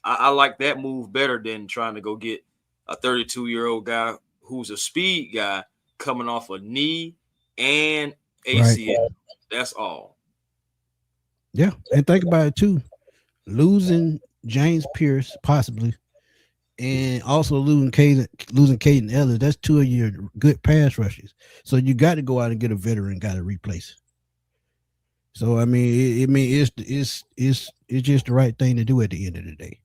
I like that move better than trying to go get a 32-year-old guy who's a speed guy coming off a knee and ACL. Right. That's all. Yeah, and think about it too. Losing James Pierce possibly, and also losing Caden Ellis. That's two of your good pass rushes. So you got to go out and get a veteran guy to replace. So I mean, it's just the right thing to do at the end of the day.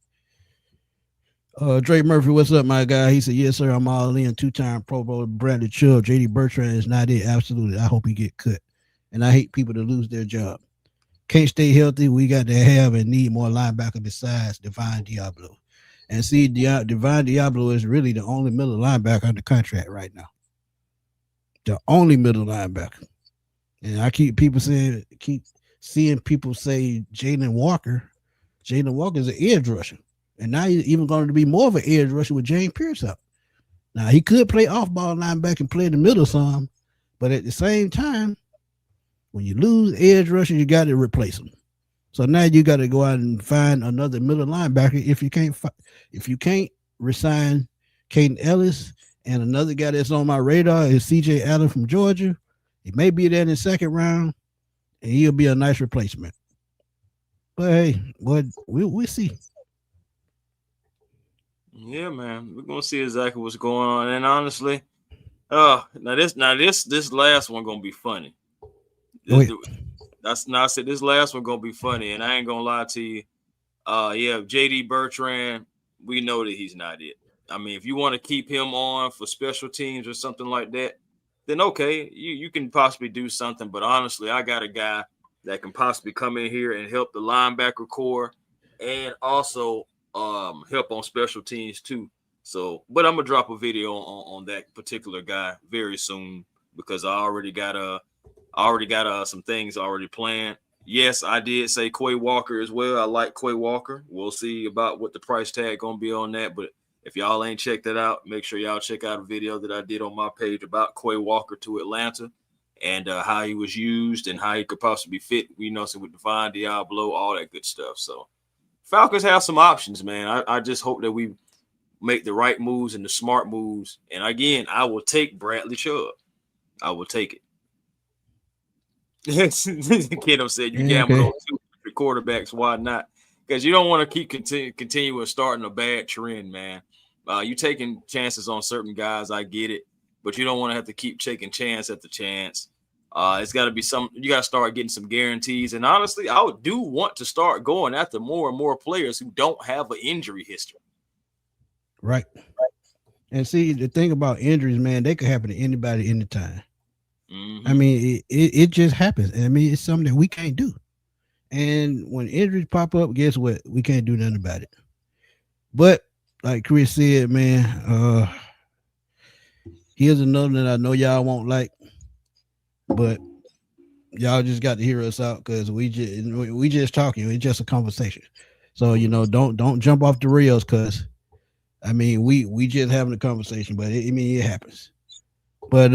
Drake Murphy, what's up, my guy? He said, yes, sir, I'm all in. 2-time Pro Bowl Bradley Chubb. JD Bertrand is not it. Absolutely. I hope he get cut. And I hate people to lose their job. Can't stay healthy. We got to have and need more linebacker besides Divine Diablo. And see, Divine Diablo is really the only middle linebacker under contract right now. The only middle linebacker. And I keep seeing people say Jalen Walker. Jalen Walker is an edge rusher. And now he's even going to be more of an edge rusher with James Pierce out. Now, he could play off-ball linebacker and play in the middle some, but at the same time, when you lose edge rusher, you got to replace them. So now you got to go out and find another middle linebacker if you can't resign Caden Ellis, and another guy that's on my radar is CJ Allen from Georgia. He may be there in the second round, and he'll be a nice replacement. But hey, we'll see. Yeah, man, we're gonna see exactly what's going on. And honestly, now this last one gonna be funny. I said this last one gonna be funny, and I ain't gonna lie to you. JD Bertrand, we know that he's not it. I mean, if you want to keep him on for special teams or something like that, then okay, you can possibly do something. But honestly, I got a guy that can possibly come in here and help the linebacker core, and also help on special teams too. So, but I'm gonna drop a video on that particular guy very soon because I already got some things already planned. Yes, I did say Quay Walker as well. I like Quay Walker. We'll see about what the price tag gonna be on that. But if y'all ain't checked that out, make sure y'all check out a video that I did on my page about Quay Walker to Atlanta and how he was used and how he could possibly fit, so with Divine Diablo, all that good stuff. So Falcons have some options, man. I just hope that we make the right moves and the smart moves. And again, I will take Bradley Chubb. I will take it. Kiddo said you gamble on 2 quarterbacks. Why not? because you don't want to continue with starting a bad trend, man. You taking chances on certain guys, I get it, but you don't want to have to keep taking chance after chance. It's got to be you got to start getting some guarantees. And honestly, I do want to start going after more and more players who don't have an injury history. Right. And see, the thing about injuries, man, they could happen to anybody anytime. Mm-hmm. I mean, it just happens. I mean, it's something that we can't do. And when injuries pop up, guess what? We can't do nothing about it. But like Chris said, man, here's another that I know y'all won't like, but y'all just got to hear us out because we just talking. It's just a conversation. So don't jump off the rails because I mean we just having a conversation, but it happens. But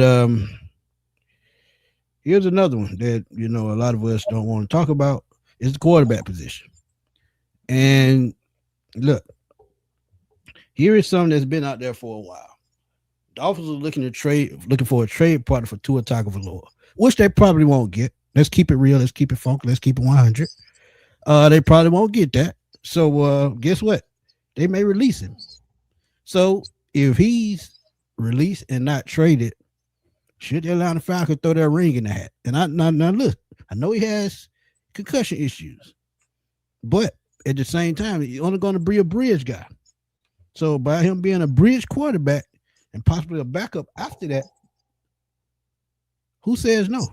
here's another one that a lot of us don't want to talk about. It's the quarterback position. And look, here is something that's been out there for a while. Dolphins are looking for a trade partner for Tua Tagovailoa, which they probably won't get. Let's keep it real. Let's keep it funky. Let's keep it 100. They probably won't get that. So guess what? They may release him. So if he's released and not traded, should the Atlanta Falcons throw their ring in the hat? And now look, I know he has concussion issues, but at the same time, he's only going to be a bridge guy. So by him being a bridge quarterback and possibly a backup after that, who says no?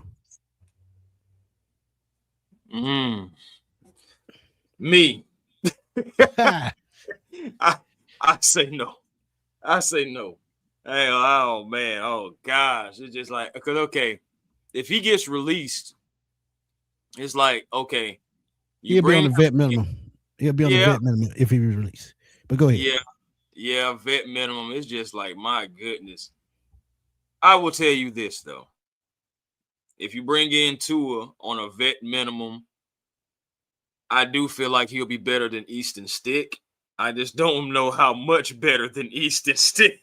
Me. I say no. I say no. Hey, oh man, oh gosh, it's just like because okay, if he gets released, it's like okay, he'll be on the vet minimum. He'll be on the vet minimum if he was released. But go ahead. Yeah, vet minimum. It's just like my goodness. I will tell you this though. If you bring in Tua on a vet minimum, I do feel like he'll be better than Easton Stick. I just don't know how much better than Easton Stick.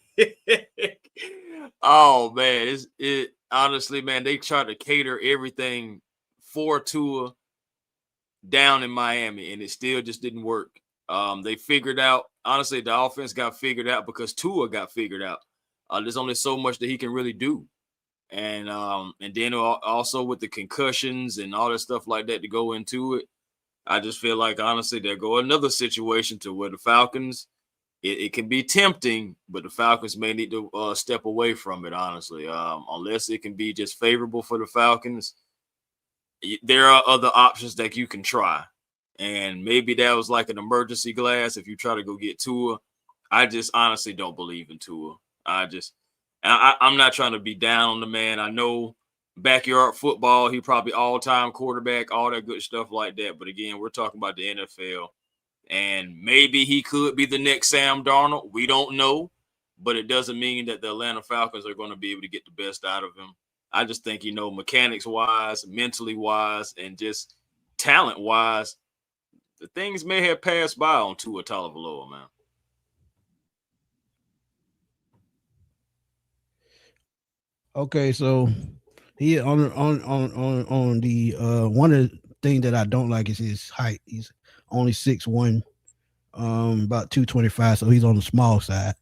Oh man, it honestly, man, they try to cater everything for Tua down in Miami, and it still just didn't work. They figured out, honestly, the offense got figured out because Tua got figured out. There's only so much that he can really do. And then also with the concussions and all that stuff like that to go into it, I just feel like, honestly, there go another situation to where the Falcons, it can be tempting, but the Falcons may need to step away from it, honestly, unless it can be just favorable for the Falcons. There are other options that you can try. And maybe that was like an emergency glass if you try to go get Tua. I just honestly don't believe in Tua. I'm not trying to be down on the man. I know backyard football, he probably all-time quarterback, all that good stuff like that. But again, we're talking about the NFL. And maybe he could be the next Sam Darnold. We don't know. But it doesn't mean that the Atlanta Falcons are going to be able to get the best out of him. I just think, mechanics-wise, mentally-wise, and just talent-wise, the things may have passed by on Tua Tagovailoa, man. Okay, so he on the one of the things that I don't like is his height. He's only 6'1", about 225, so he's on the small side.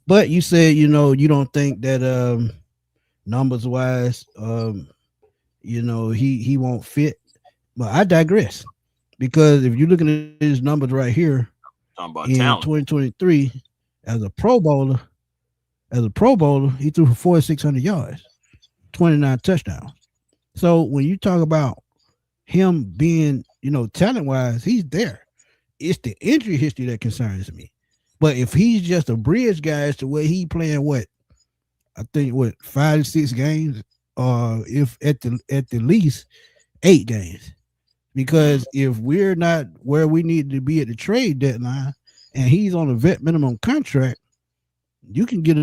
But you said you don't think that numbers wise, he won't fit. But I digress because if you're looking at his numbers right here in talent. 2023 as a Pro Bowler, he threw for 4,600 yards, 29 touchdowns. So when you talk about him being, talent-wise, he's there. It's the injury history that concerns me. But if he's just a bridge guy as to where he playing 5 to 6 games, or if at the least 8 games. Because if we're not where we need to be at the trade deadline and he's on a vet minimum contract, you can get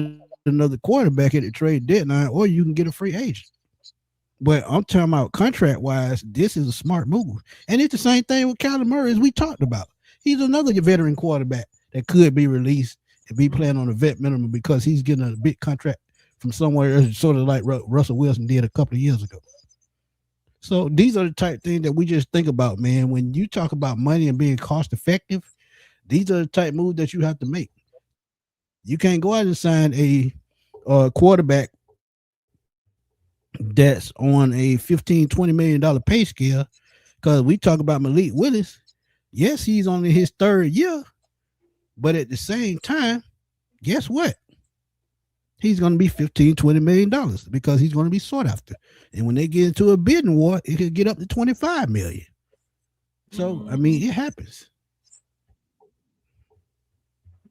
another quarterback at the trade deadline, or you can get a free agent. But I'm talking about contract-wise, this is a smart move. And it's the same thing with Kyler Murray as we talked about. He's another veteran quarterback that could be released and be playing on a vet minimum because he's getting a big contract from somewhere else, sort of like Russell Wilson did a couple of years ago. So these are the type things that we just think about, man. When you talk about money and being cost effective, these are the type moves that you have to make. You can't go out and sign a quarterback that's on a 15-20 million dollar pay scale, because we talk about Malik Willis. Yes, he's only his third year, but at the same time, guess what? He's going to be 15-20 million dollars because he's going to be sought after. And when they get into a bidding war, it could get up to 25 million. So, I mean, it happens.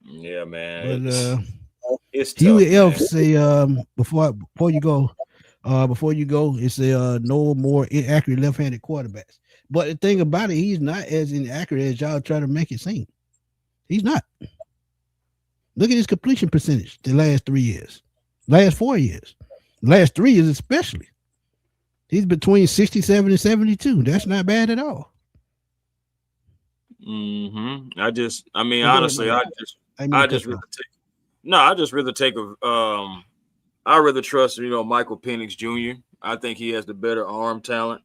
Yeah, man. But it's Huey tough, Elf say before you go, it's a no more inaccurate left-handed quarterbacks. But the thing about it, he's not as inaccurate as y'all try to make it seem. He's not. Look at his completion percentage the last 3 years, last 4 years, last 3 years especially. He's between 67 and 72. That's not bad at all. I just really take I rather trust, Michael Penix Jr. I think he has the better arm talent.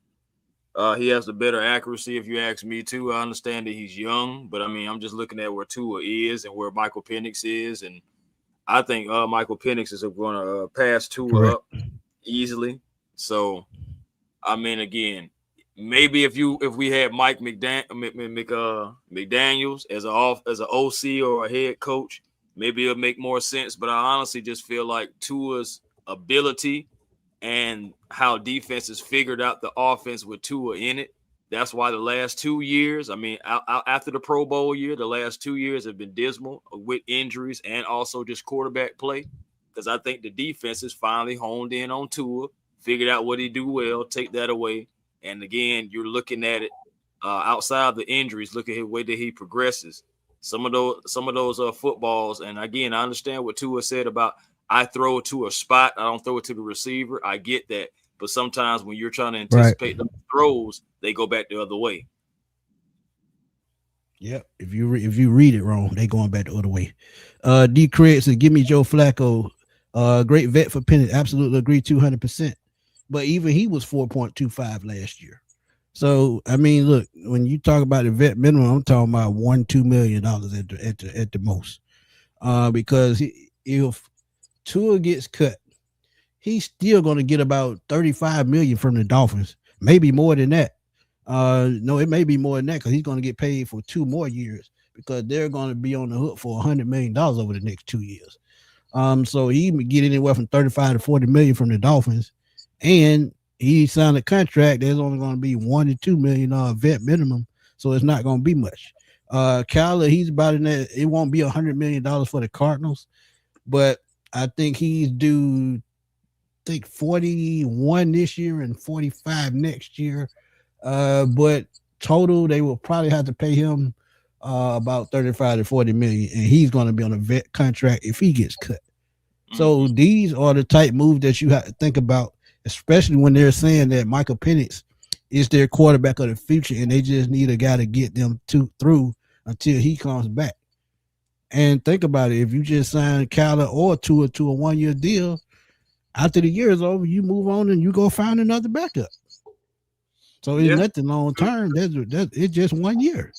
He has the better accuracy, if you ask me too. I understand that he's young, but I mean, I'm just looking at where Tua is and where Michael Penix is, and I think Michael Penix is going to pass Tua up easily. So, I mean, again, maybe if we had Mike McDaniels as an OC or a head coach, maybe it'll make more sense. But I honestly just feel like Tua's ability and how defenses figured out the offense with Tua in it. That's why the last 2 years, I mean, after the Pro Bowl year, the last 2 years have been dismal with injuries and also just quarterback play. Because I think the defenses finally honed in on Tua, figured out what he do well, take that away. And again, you're looking at it outside of the injuries. Look at the way that he progresses. Some of those footballs. And again, I understand what Tua said about I throw it to a spot. I don't throw it to the receiver. I get that. But sometimes when you're trying to anticipate the throws, they go back the other way. Yep. If you read it wrong, they going back the other way. D. Craig said, "Give me Joe Flacco. Great vet for Penix. Absolutely agree, 200%. But even he was 4.25 last year. So I mean, look, when you talk about the vet minimum, I'm talking about $1-2 million at the most. Because if Tua gets cut, he's still going to get about 35 million from the Dolphins, maybe more than that. No, it may be more than that because he's going to get paid for 2 more years because they're going to be on the hook for $100 million over the next 2 years. So he can get anywhere from 35 to 40 million from the Dolphins, and he signed a contract. There's only going to be $1 to $2 million vet minimum, so it's not going to be much. Kyler, he's about in that. It won't be $100 million for the Cardinals, but I think he's due. I think 41 this year and 45 next year. But total, they will probably have to pay him about 35 to 40 million, and he's going to be on a vet contract if he gets cut. So these are the type moves that you have to think about, especially when they're saying that Michael Penix is their quarterback of the future, and they just need a guy to get them through until he comes back. And think about it. If you just sign Kyler or Tua to a 1-year deal, after the year is over, you move on and you go find another backup. So it's nothing long term. It's just 1 year.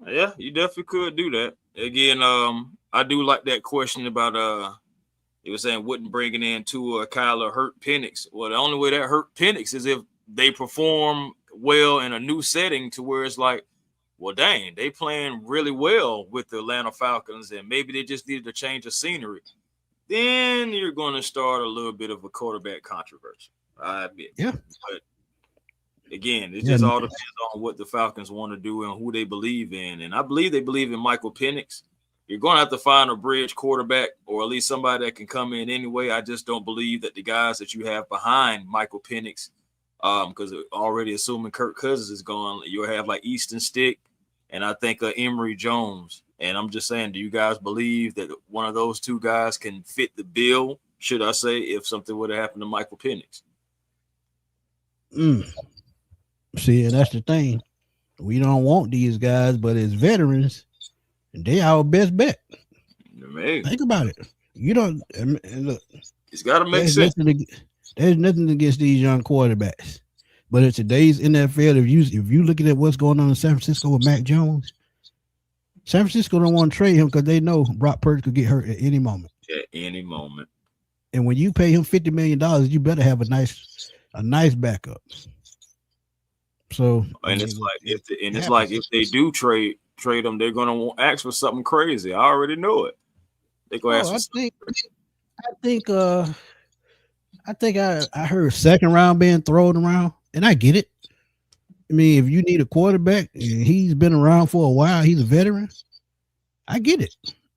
Yeah, you definitely could do that. Again, I do like that question about you were saying wouldn't bringing in Tua Kyler hurt Penix. Well, the only way that hurt Penix is if they perform well in a new setting to where it's like, well, dang, they playing really well with the Atlanta Falcons, and maybe they just needed a change of scenery. Then you're going to start a little bit of a quarterback controversy. I admit. Yeah. But again, it just all depends on what the Falcons want to do and who they believe in. And I believe they believe in Michael Penix. You're going to have to find a bridge quarterback or at least somebody that can come in anyway. I just don't believe that the guys that you have behind Michael Penix, because already assuming Kirk Cousins is gone, you'll have like Easton Stick and I think Emory Jones. And I'm just saying, do you guys believe that one of those two guys can fit the bill, should I say, if something would have happened to Michael Penix? See, and that's the thing. We don't want these guys, but as veterans, they our best bet. Amazing. Think about it. You don't look. It's got to make sense. There's nothing against these young quarterbacks. But in today's NFL, if you looking at what's going on in San Francisco with Mac Jones, San Francisco don't want to trade him because they know Brock Purdy could get hurt at any moment. At any moment. And when you pay him $50 million, you better have a nice backup. So and it's like if they do trade them, they're gonna ask for something crazy. I already know it. They're gonna ask for something crazy. I think I heard second round being thrown around, and I get it. I mean, if you need a quarterback and he's been around for a while, he's a veteran. I get it.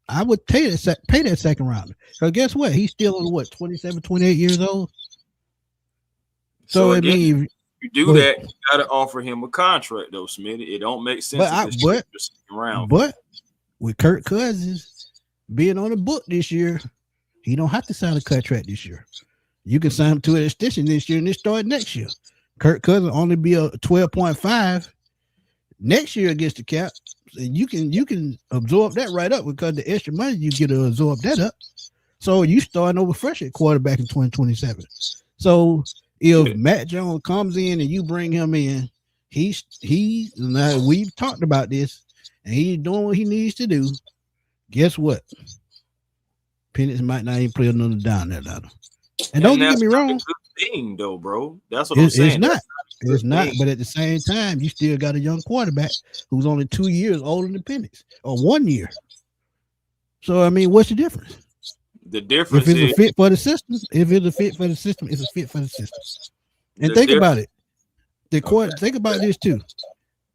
I would pay that second rounder. Because guess what? He's still 27, 28 years old. So again, I mean, if you do that, you gotta offer him a contract though, Smitty. It don't make sense. But with Kirk Cousins being on the book this year, he don't have to sign a contract this year. You can sign him to an extension this year and it start next year. Kirk Cousins only be a 12.5 next year against the cap. And you can absorb that right up because the extra money you get to absorb that up. So you starting over fresh at quarterback in 2027. So if Matt Jones comes in and you bring him in, now we've talked about this and he's doing what he needs to do. Guess what? Penix might not even play another down there, ladder. And don't get me wrong. Thing though, bro. That's what I'm saying. It's not. But at the same time, you still got a young quarterback who's only 2 years older than Penix, or 1 year. So I mean, what's the difference? The difference if it's a fit for the system. If it's a fit for the system, it's a fit for the system. And think about it. Think about this too.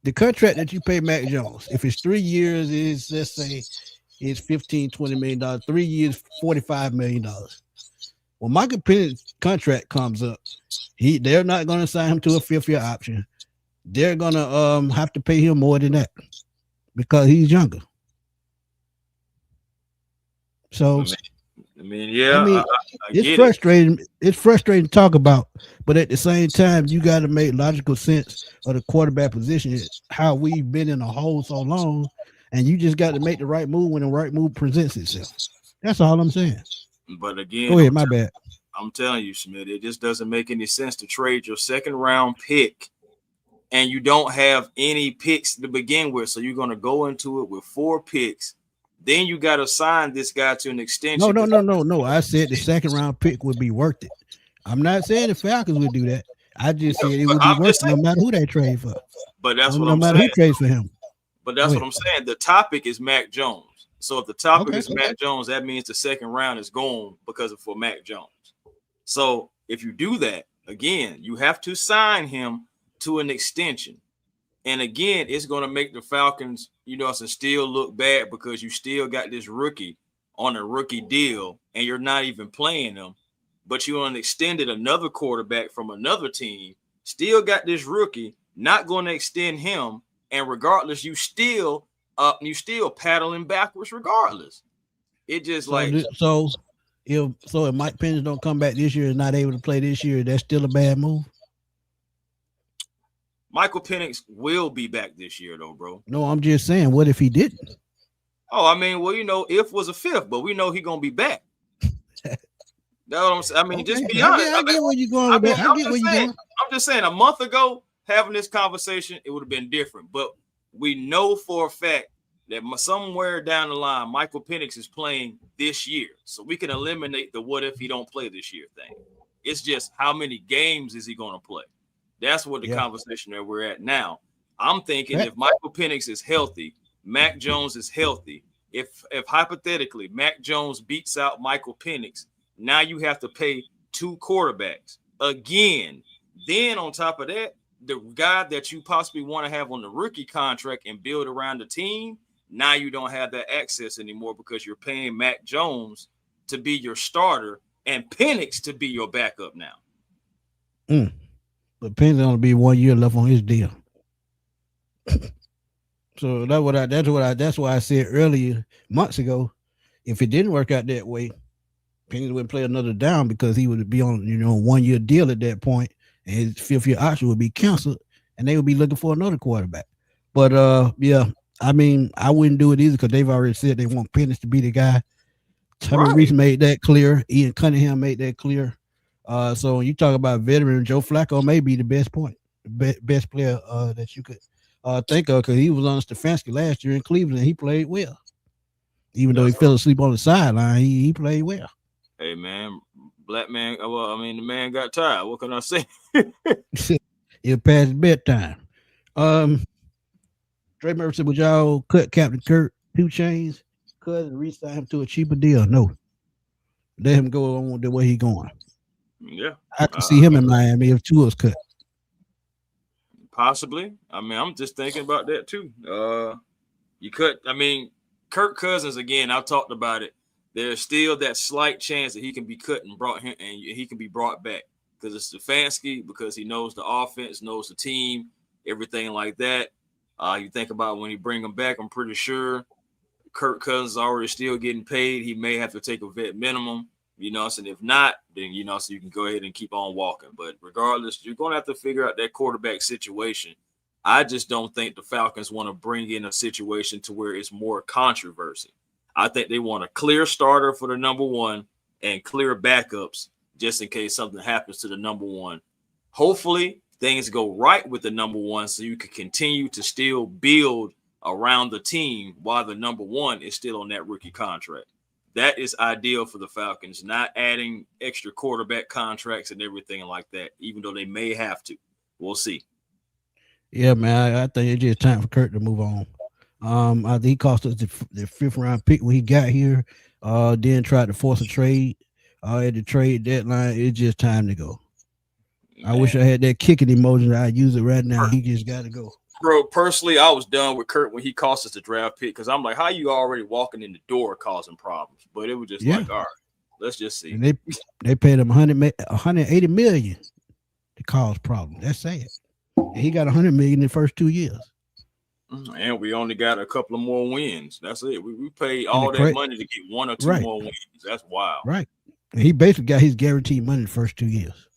The contract that you pay Mac Jones, if it's 3 years, is let's say it's $15-20 million. 3 years, $45 million. When Michael Penix's contract comes up, they're not going to sign him to a fifth-year option. They're going to have to pay him more than that because he's younger. So, it's frustrating. It's frustrating to talk about, but at the same time, you got to make logical sense of the quarterback position. How we've been in a hole so long, and you just got to make the right move when the right move presents itself. That's all I'm saying. But again, go ahead, my bad. I'm telling you, Schmidt, it just doesn't make any sense to trade your second round pick and you don't have any picks to begin with. So you're going to go into it with 4 picks. Then you got to sign this guy to an extension. No. I said the second round pick would be worth it. I'm not saying the Falcons would do that. I just said it would be worth it no matter who they trade for. But that's what I'm saying. No matter who trades for him. But that's what I'm saying. The topic is Mac Jones. So if the topic is Mac Jones, that means the second round is gone for Mac Jones. So if you do that, again, you have to sign him to an extension. And again, it's going to make the Falcons, still look bad because you still got this rookie on a rookie deal and you're not even playing him. But you extended another quarterback from another team, still got this rookie, not going to extend him. And regardless, you still paddling backwards regardless. It just if Mike Penix don't come back this year and not able to play this year, that's still a bad move. Michael Penix will be back this year though, bro. No, I'm just saying, what if he didn't? Oh, I mean, well, if was a fifth, but we know he's gonna be back. That's what I'm saying. I mean, just be honest. I get where you're going with that. I get where you're going. I'm just saying, a month ago, having this conversation, it would have been different. But we know for a fact that somewhere down the line, Michael Penix is playing this year. So we can eliminate the what if he don't play this year thing. It's just how many games is he going to play? That's what the conversation that we're at now. I'm thinking if Michael Penix is healthy, Mac Jones is healthy. If hypothetically Mac Jones beats out Michael Penix, now you have to pay 2 quarterbacks again. Then on top of that, the guy that you possibly want to have on the rookie contract and build around the team, now you don't have that access anymore because you're paying Mac Jones to be your starter and Penix to be your backup now. But Penix only be 1 year left on his deal. So that's why I said earlier, months ago, if it didn't work out that way, Penix wouldn't play another down because he would be on 1 year deal at that point, and his 5th year option would be canceled, and they would be looking for another quarterback. But I mean, I wouldn't do it either because they've already said they want Penix to be the guy. Tommy Reese made that clear. Ian Cunningham made that clear. So when you talk about veteran, Joe Flacco may be the best point. best player that you could think of, because he was on Stefanski last year in Cleveland. He played well, even though he That's fell asleep on the sideline. He played well. Hey man, black man. Well, I mean, the man got tired. What can I say? It passed bedtime. Um, Trey Murphy said, "Would y'all cut Captain Kurt 2 Chainz, cut and re-sign him to a cheaper deal? No, let him go on the way he going. Yeah, I can see him I in agree. Miami if two was cut. Possibly. I mean, I'm just thinking about that too. You could. I mean, Kirk Cousins again. I've talked about it. There's still that slight chance that he can be cut and brought him, and he can be brought back because it's Stefanski, because he knows the offense, knows the team, everything like that. You think about when he bring him back. I'm pretty sure Kirk Cousins is already still getting paid. He may have to take a vet minimum. So if not, then so you can go ahead and keep on walking. But regardless, you're gonna have to figure out that quarterback situation. I just don't think the Falcons want to bring in a situation to where it's more controversy. I think they want a clear starter for the number one and clear backups just in case something happens to the number one. Hopefully, things go right with the number one so you can continue to still build around the team while the number one is still on that rookie contract. That is ideal for the Falcons, not adding extra quarterback contracts and everything like that, even though they may have to. We'll see. Yeah, man, I think it's just time for Kurt to move on. I think he cost us the fifth round pick when he got here. Then tried to force a trade. At the trade deadline, it's just time to go. I wish I Man, had that kicking emoji. I'd use it right now. He just got to go. bro, personally, I was done with Kurt when he cost us the draft pick because I'm like, how you already walking in the door causing problems? But it was just Yeah, like, all right, let's just see. and they paid him 180 million to cause problems. That's sad. And he got 100 million in the first 2 years. And we only got a couple of more wins. That's it. We paid And the all that cra- money to get one or two right, more wins. That's wild. right. And he basically got his guaranteed money the first 2 years.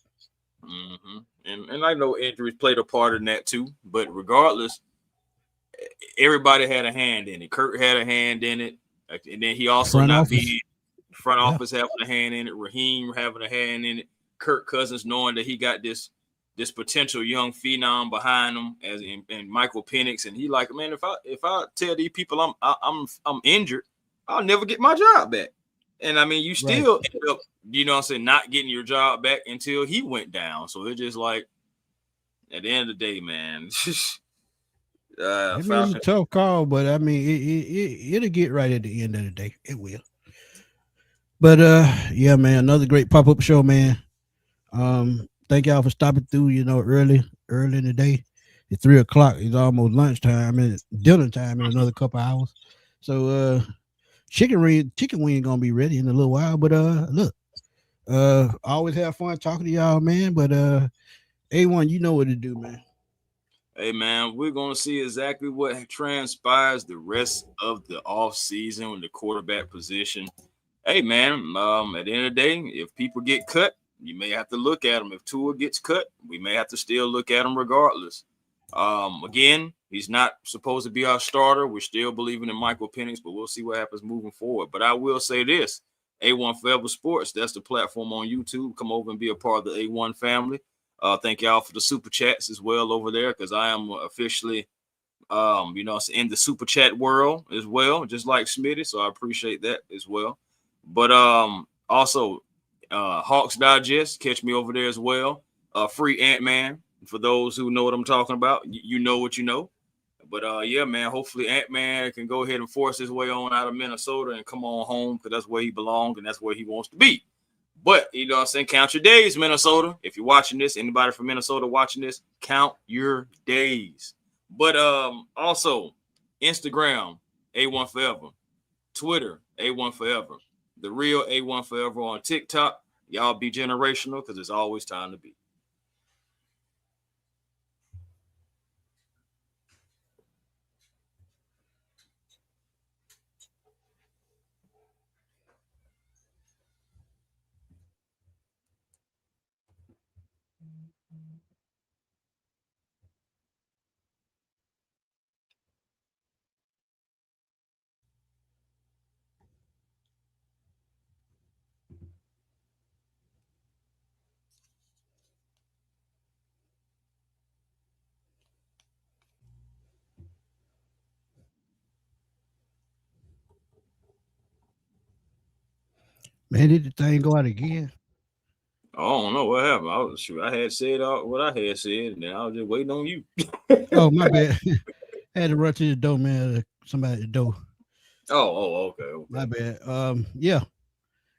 And I know injuries played a part in that too. But regardless, everybody had a hand in it. Kurt had a hand in it, and then he also Front not office. being front Yeah. office having a hand in it. Raheem having a hand in it. Kirk Cousins knowing that he got this potential young phenom behind him, as in Michael Penix, and he like, man, if I tell these people I'm injured, I'll never get my job back. And I mean, you Right. still end up, what I'm saying, not getting your job back until he went down. So it's just like, at the end of the day, man, I mean, it's a Falcons. tough call, but I mean, it'll get right at the end of the day. It will. But yeah, man, another great pop up show, man. Thank y'all for stopping through. Early in the day. At 3 o'clock, it's almost lunchtime and dinner time in another couple hours. So chicken wing gonna be ready in a little while. But look, always have fun talking to y'all, man. But A1, you know what to do, man. Hey man, we're gonna see exactly what transpires the rest of the off season with the quarterback position. Hey man, at the end of the day, if people get cut, you may have to look at them. If Tua gets cut, we may have to still look at him regardless. Again, he's not supposed to be our starter. We're still believing in Michael Penix, but we'll see what happens moving forward. But I will say this: A1 Forever Sports, that's the platform on YouTube. Come over and be a part of the A1 family. Thank y'all for the super chats as well over there, because I am officially in the super chat world as well, just like Smitty. So I appreciate that as well. But also Hawks Digest, catch me over there as well. Free Ant-Man, for those who know what I'm talking about. You know what you know. But yeah, man, hopefully Ant-Man can go ahead and force his way on out of Minnesota and come on home, because that's where he belongs and that's where he wants to be. But you know what I'm saying? Count your days, Minnesota. If you're watching this, anybody from Minnesota watching this, count your days. But also Instagram, A1 Forever. Twitter, A1 Forever. The real A1 Forever on TikTok. Y'all be generational, because it's always time to be. Man, did the thing go out again? I don't know what happened. I had said what I had said, and then I was just waiting on you. Oh, my bad. Had to run to the door, man. Somebody at the door. Okay. My bad. Yeah.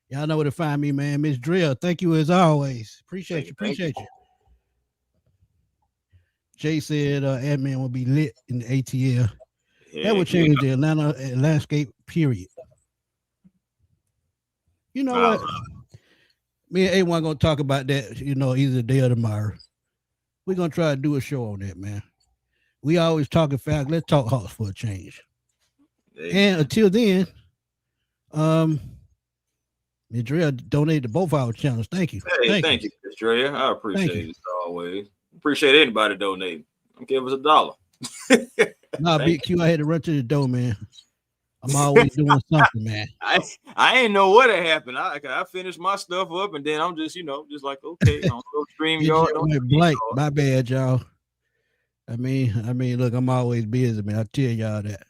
Y'all know where to find me, man. Miss Drill, thank you as always. Appreciate you. Jay said admin will be lit in the ATL. That would change the Atlanta landscape, period. You know what? Me and A1 gonna talk about that, either today or tomorrow. We're gonna try to do a show on that, man. We always talking Falcons. Let's talk Hawks for a change. And until then, Ms. Drea donated to both our channels. Thank you. Hey, thank you, Ms. Drea. I appreciate it as always. Appreciate anybody donating. Give us $1. Nah, Big Q, I had to run to the door, man. I'm always doing something, man. I ain't know what had happened. I finished my stuff up, and then I'm just, just like, okay, I'm go stream yard. Blank. My bad, y'all. I mean, look, I'm always busy, man. I tell y'all that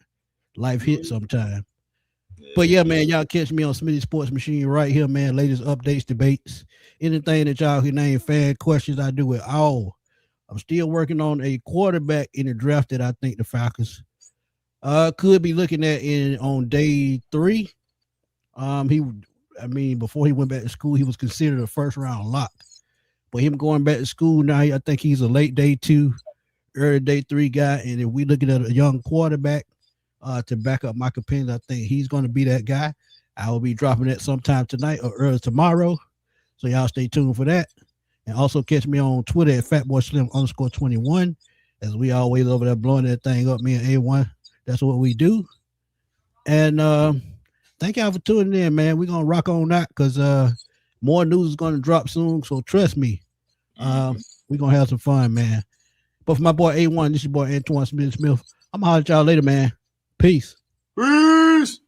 life hits sometime. Yeah. But yeah, man, y'all catch me on Smitty Sports Machine right here, man. Latest updates, debates, anything that y'all can name, fan questions, I do it all. I'm still working on a quarterback in the draft that I think the Falcons could be looking at on day 3. Before he went back to school, he was considered a first round lock. But him going back to school now, I think he's a late day 2, early day 3 guy. And if we're looking at a young quarterback to back up my opinion, I think he's going to be that guy. I will be dropping that sometime tonight or early tomorrow. So y'all stay tuned for that. And also catch me on Twitter at FatBoySlim_21. As we always over there blowing that thing up, me and A1. That's what we do. And thank y'all for tuning in, man. We're going to rock on that because more news is going to drop soon. So trust me, we're going to have some fun, man. But for my boy A1, this is your boy Antoine Smith. I'm going to holler at y'all later, man. Peace.